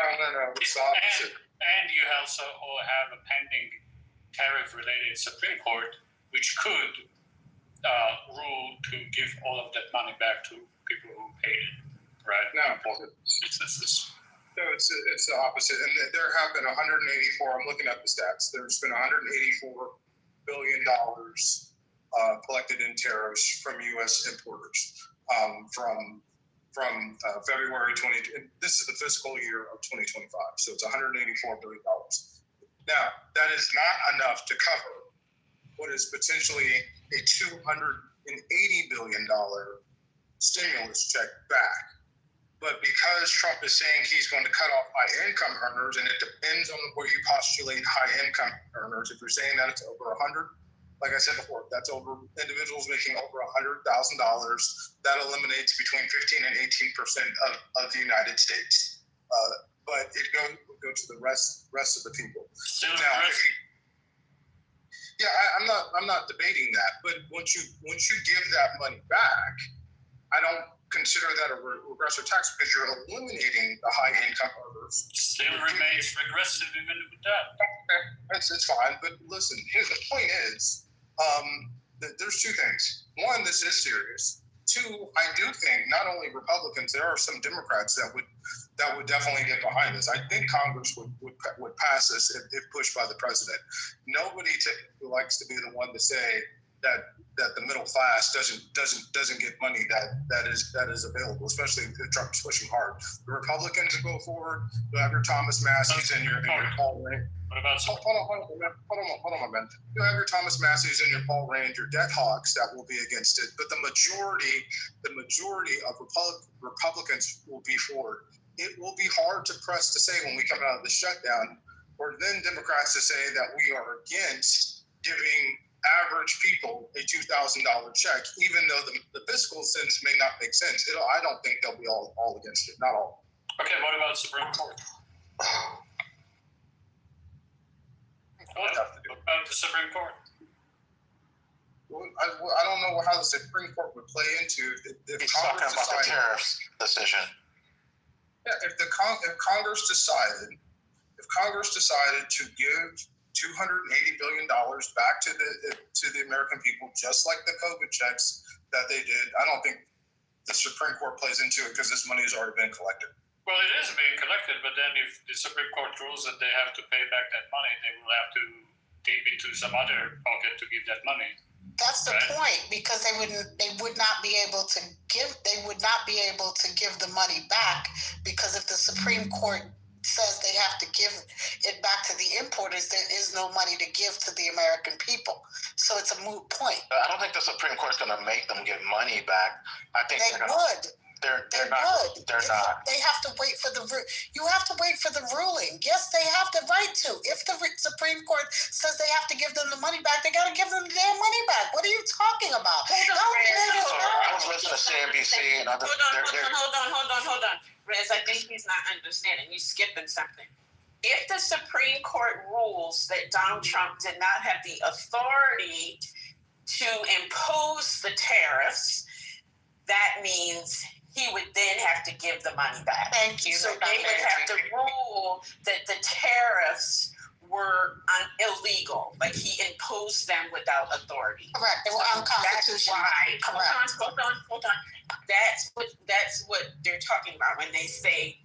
It's the opposite. And you also have a pending tariff-related Supreme Court, which could rule to give all of that money back to people who paid it, right? No. Businesses. No, it's the opposite. And there have been 184. I'm looking at the stats. There's been 184 billion dollars collected in tariffs from U.S. importers from February 20. This is the fiscal year of 2025. So it's 184 billion dollars. Now that is not enough to cover what is potentially a $280 billion stimulus check back. But because Trump is saying he's going to cut off high income earners, and it depends on where you postulate high income earners. If you're saying that it's over 100, like I said before, that's over individuals making over $100,000. That eliminates between 15 and 18% of the United States. But it will go to the rest of the people. Now, I'm not debating that. But once you give that money back, I don't consider that a regressive tax because you're eliminating the high income earners. Still remains regressive even with that. It's fine, but listen, here's the point is, there's two things. One, this is serious. Two, I do think not only Republicans, there are some Democrats that would definitely get behind this. I think Congress would pass this if pushed by the president. Nobody typically likes to be the one to say that the middle class doesn't get money that is available, especially if Trump's pushing hard. The Republicans will go forward. You'll have your Thomas Masseys and your Paul Rand. What about hold on a minute. You'll have your Thomas Masseys and your Paul Rand, your debt hawks that will be against it. But the majority of Republicans will be for it. It will be hard to press to say when we come out of the shutdown, or then Democrats to say that we are against giving average people a $2,000 check, even though the fiscal sense may not make sense. I don't think they'll be all against it. Not all. Okay, what about Supreme Court? What about the Supreme Court? Well, I don't know how the Supreme Court would play into if He's Congress talking about the tariffs decision. Yeah, if Congress decided to give $280 billion back to the American people, just like the COVID checks that they did, I don't think the Supreme Court plays into it because this money has already been collected. Well, it is being collected, but then if the Supreme Court rules that they have to pay back that money, they will have to dip into some other pocket to give that money. That's the point, because they would not be able to give the money back, because if the Supreme Court says they have to give it back to the importers, there is no money to give to the American people. So it's a moot point. I don't think the Supreme Court's going to make them give money back. I think they would. They're not. They're not. They have to wait for you have to wait for the ruling. Yes, they have the right to. If the Supreme Court says they have to give them the money back, they got to give them the damn money back. What are you talking about? I was listening to CNBC and other. Hold on. Rez, I think he's not understanding. You're skipping something. If the Supreme Court rules that Donald Trump did not have the authority to impose the tariffs, that means he would then have to give the money back. Thank you. So they would have to rule that the tariffs were illegal, like he imposed them without authority. Correct. They were unconstitutional. That's why. Hold on. That's what they're talking about when they say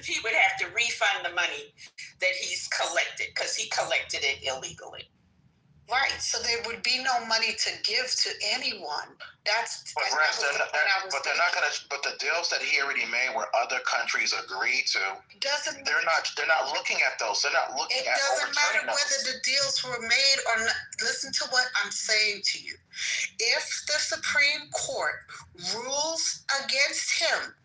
he would have to refund the money that he's collected because he collected it illegally. Right, so there would be no money to give to anyone. But they're not gonna. But the deals that he already made, where other countries agreed to, they're not looking at those. They're not looking at. It doesn't matter whether the deals were made or not. Listen to what I'm saying to you. If the Supreme Court rules against him,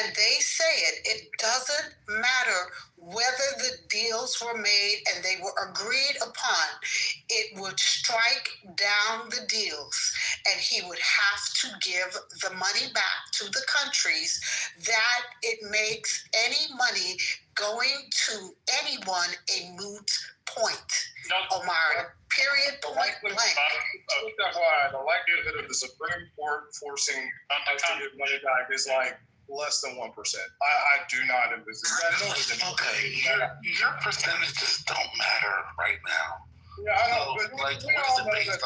and they say it doesn't matter whether the deals were made and they were agreed upon. It would strike down the deals, and he would have to give the money back to the countries. That it makes any money going to anyone a moot point. Omar, period, point blank. The likelihood of the Supreme Court forcing us to give money back is like less than 1%. I do not envision that. Okay, your percentages don't matter right now. Yeah, I know, but we all know that when has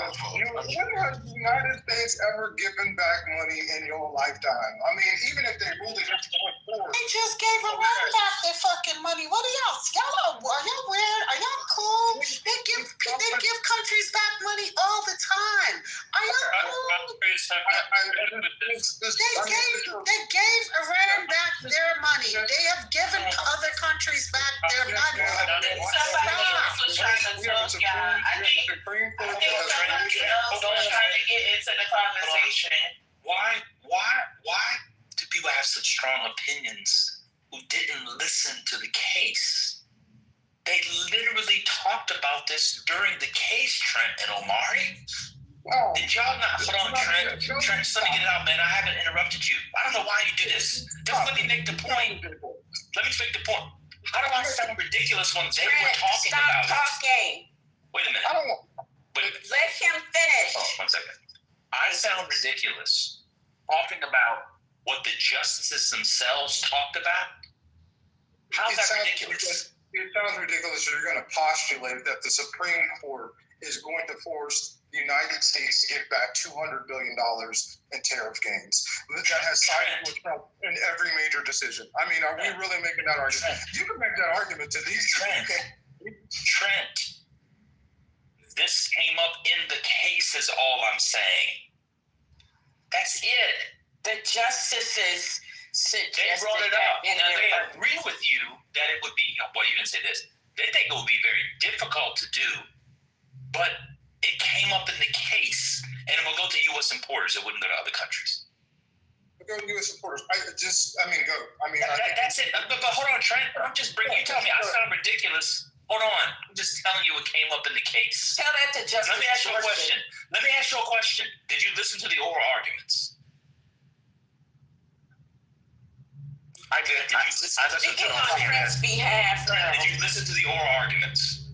the United States ever given back money in your lifetime? I mean, even if they ruled against going forward. They just gave Iran back their fucking money. What are y'all? Are y'all weird? Are y'all cool? They give countries back money all the time. Are y'all cool? They gave Iran back their money. They have given other countries back their money. Somebody else was trying to talk, y'all. I think somebody else was trying to get into the conversation. Why do people have such strong opinions who didn't listen to the case? They literally talked about this during the case, Trent and Omari. Did y'all not? Hold on, Trent. Trent, just let me get it out, man. I haven't interrupted you. I don't know why you do this. Just let me make the point. How do I sound ridiculous when they were talking about it? Stop talking. Wait a minute. Let him finish. Oh, 1 second. I sound ridiculous talking about what the justices themselves talked about? How's that ridiculous? It sounds ridiculous. You're going to postulate that the Supreme Court is going to force the United States to give back $200 billion in tariff gains. That has sided with Trump in every major decision. I mean, are we really making that argument? You can make that argument to these Trent, this came up in the case is all I'm saying. That's it. The justices suggested they brought it up, and they agree with you that it would be, well, you didn't say this, they think it would be very difficult to do, but it came up in the case, and it will go to U.S. importers. It wouldn't go to other countries. Go to U.S. importers. Go. That's it. But hold on, Trent. I'm just bringing. You tell me I sound ridiculous. Hold on. I'm just telling you it came up in the case. Tell that to Justice. Let me ask you a question. Did you listen to the oral arguments? I did. Did you listen to the oral arguments?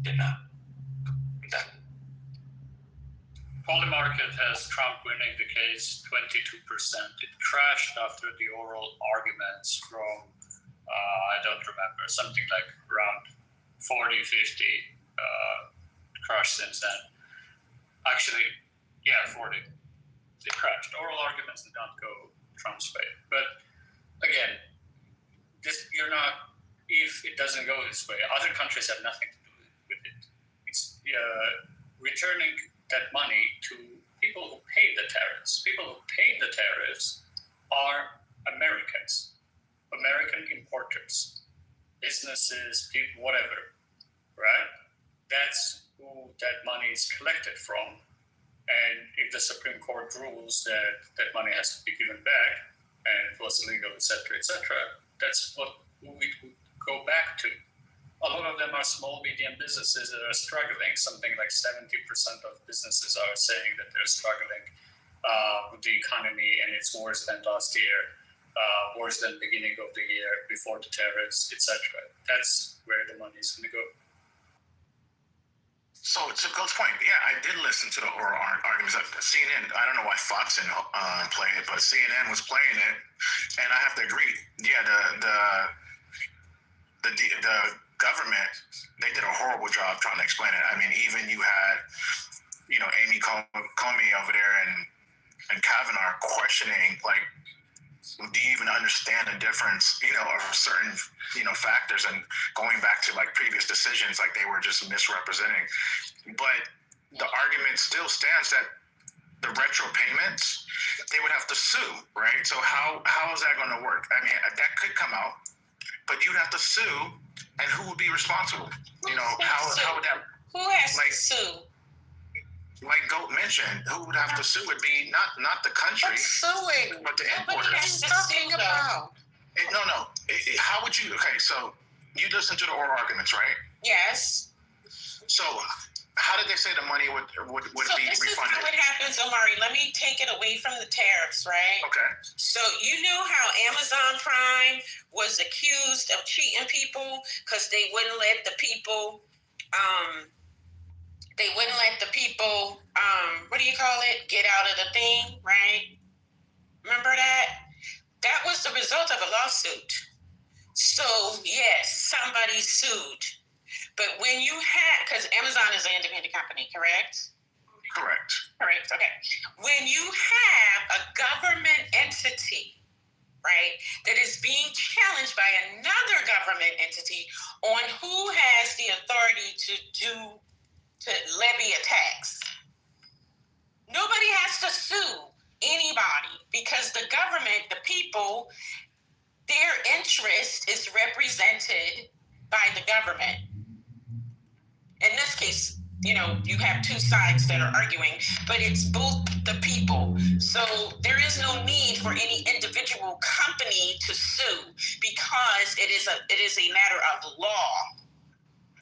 Did not. Polymarket has Trump winning the case 22%. It crashed after the oral arguments from, I don't remember, something like around 40, 50, crashed since then. Actually, 40. It crashed. Oral arguments did not go Trump's way. But again, if it doesn't go this way, other countries have nothing to do with it. It's returning that money to people who pay the tariffs. People who pay the tariffs are Americans, American importers, businesses, people, whatever, right? That's who that money is collected from. And if the Supreme Court rules that money has to be given back and it was illegal, et cetera, that's what we would go back to. A lot of them are small, medium businesses that are struggling. Something like 70% of businesses are saying that they're struggling with the economy, and it's worse than last year, worse than beginning of the year before the tariffs, et cetera. That's where the money is going to go. So to Coach's point, I did listen to the oral arguments. CNN, I don't know why Fox didn't play it, but CNN was playing it, and I have to agree. Yeah, the government, they did a horrible job trying to explain it. I mean, even you had, Amy Comey over there and Kavanaugh questioning, like, do you even understand the difference, of certain, factors, and going back to like previous decisions, like they were just misrepresenting. But the argument still stands that the retro payments, they would have to sue, right? So how is that going to work? I mean, that could come out, but you'd have to sue, and who would be responsible? How would that? Who has to sue? Like Goat mentioned, who would have to sue would be not the country, but the importers. Talking about. No. How would you? Okay, so you listened to the oral arguments, right? Yes. So how did they say the money would be refunded? This is how it happens, Omari. Let me take it away from the tariffs, right? Okay. So you know how Amazon Prime was accused of cheating people because they wouldn't let the people, get out of the thing, right? Remember that? That was the result of a lawsuit. So yes, somebody sued. But when you have, because Amazon is an independent company, correct? Correct. Correct. Okay. When you have a government entity, right, that is being challenged by another government entity on who has the authority to levy a tax, nobody has to sue anybody because the government, the people, their interest is represented by the government. In this case, you have two sides that are arguing, but it's both the people. So there is no need for any individual company to sue because it is a matter of law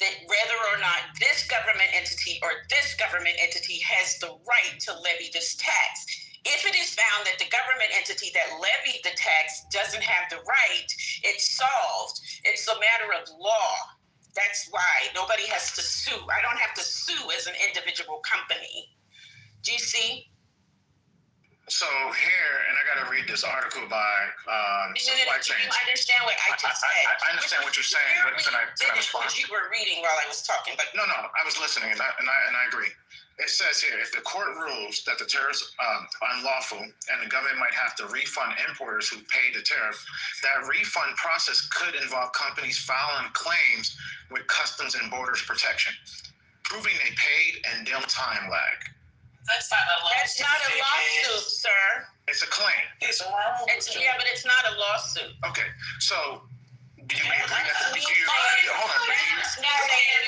that whether or not this government entity or this government entity has the right to levy this tax. If it is found that the government entity that levied the tax doesn't have the right, it's solved. It's a matter of law. That's why nobody has to sue. I don't have to sue as an individual company. Do you see? So here, and I got to read this article by Supply Chain. Do you understand what I just said? I understand what you're saying, but can I respond? You were reading while I was talking, but no, I was listening, and I agree. It says here, if the court rules that the tariffs are unlawful and the government might have to refund importers who paid the tariff, that refund process could involve companies filing claims with Customs and Borders Protection, proving they paid and nil time lag. That's not a lawsuit. That's not a lawsuit, sir. It's a claim. It's but it's not a lawsuit. Okay, so do you agree that hold on,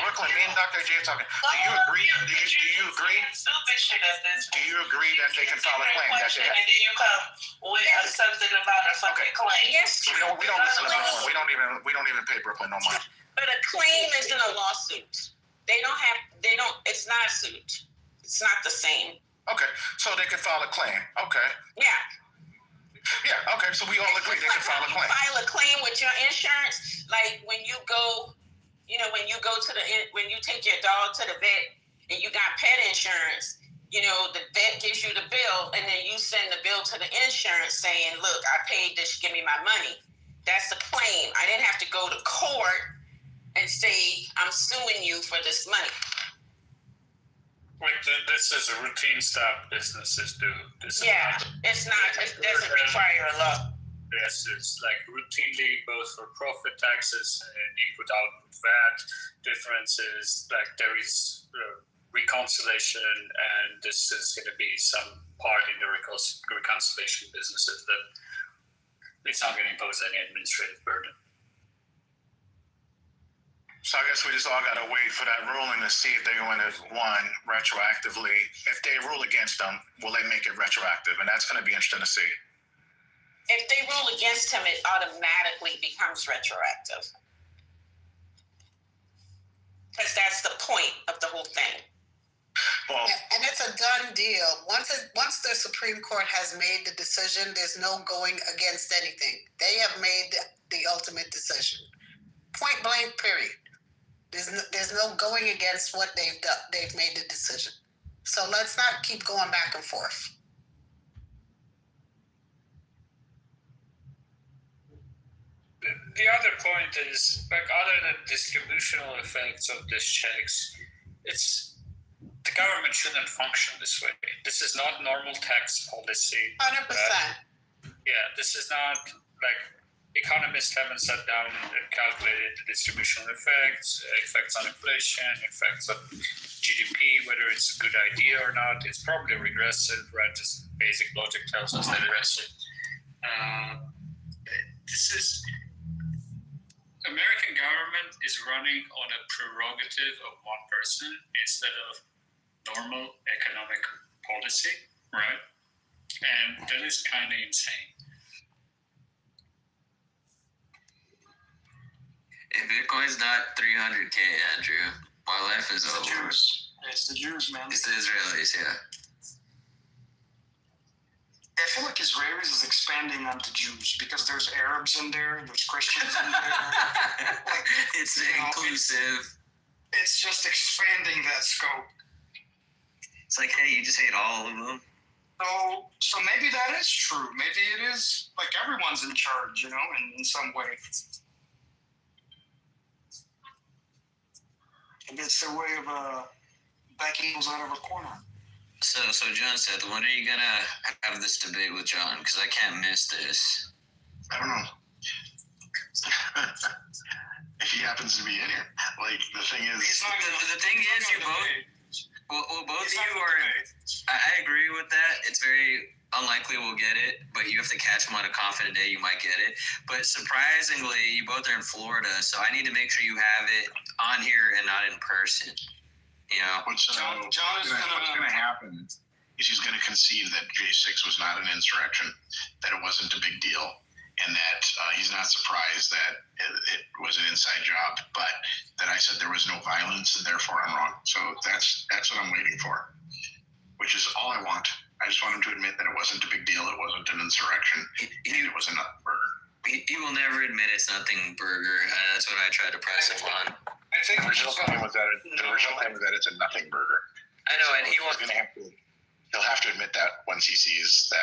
Brooklyn, me and Dr. J are talking. Do you agree? Do you agree? Do you agree that they can file a claim? That they have? And then you come with something about a fucking claim. Yes. We don't listen to Brooklyn. We don't even pay Brooklyn no money. But a claim isn't a lawsuit. It's not a suit. It's not the same. Okay, so they can file a claim. Okay. Yeah, okay, so we all agree they can file a claim. File a claim with your insurance, like when you go, when you take your dog to the vet and you got pet insurance, the vet gives you the bill and then you send the bill to the insurance saying, look, I paid this, give me my money. That's a claim. I didn't have to go to court and say, I'm suing you for this money. This is a routine stuff businesses do. It's not. It doesn't require a law. Yes, it's like routinely both for profit taxes and input-output VAT differences. Like there is reconciliation, and this is going to be some part in the reconciliation businesses that it's not going to impose any administrative burden. So I guess we just all got to wait for that ruling to see if they're going to, one, retroactively. If they rule against them, will they make it retroactive? And that's going to be interesting to see. If they rule against him, it automatically becomes retroactive. Because that's the point of the whole thing. Well, and it's a done deal. Once the Supreme Court has made the decision, there's no going against anything. They have made the ultimate decision. Point blank, period. There's no going against what they've done. They've made the decision. So let's not keep going back and forth. The other point is, like, other than distributional effects of these checks, the government shouldn't function this way. This is not normal tax policy. 100%. This is not like economists haven't sat down and calculated the distributional effects on inflation, effects on GDP, whether it's a good idea or not. It's probably regressive, right? Just basic logic tells us that regressive. American government is running on a prerogative of one person instead of normal economic policy, right? And that is kind of insane. If Bitcoin's not 300K, Andrew, my life is over. It's the Jews, man. It's the Israelis, yeah. I feel like Israelis is expanding onto Jews because there's Arabs in there, there's Christians in there. It's inclusive. It's just expanding that scope. It's like, hey, you just hate all of them. So maybe that is true. Maybe it is like everyone's in charge, in some way. And that's their way of backing those out of a corner. So John said, when are you gonna have this debate with John? Because I can't miss this. I don't know. If he happens to be in here, like the thing is, the thing is, you both. Well, both of you are. I agree with that. It's very unlikely we'll get it, but you have to catch him on a confident day. You might get it. But surprisingly, you both are in Florida, so I need to make sure you have it on here and not in person. You know, what's going to happen is he's going to concede that J6 was not an insurrection, that it wasn't a big deal, and that he's not surprised that it was an inside job, but that I said there was no violence, and therefore I'm wrong. So that's what I'm waiting for, which is all I want. I just want him to admit that it wasn't a big deal, it wasn't an insurrection, and it was a nut burger. He will never admit it's nothing burger. That's what I tried to press him on. I think the original claim was that it's a nothing burger. I know, and he'll have to admit that once he sees that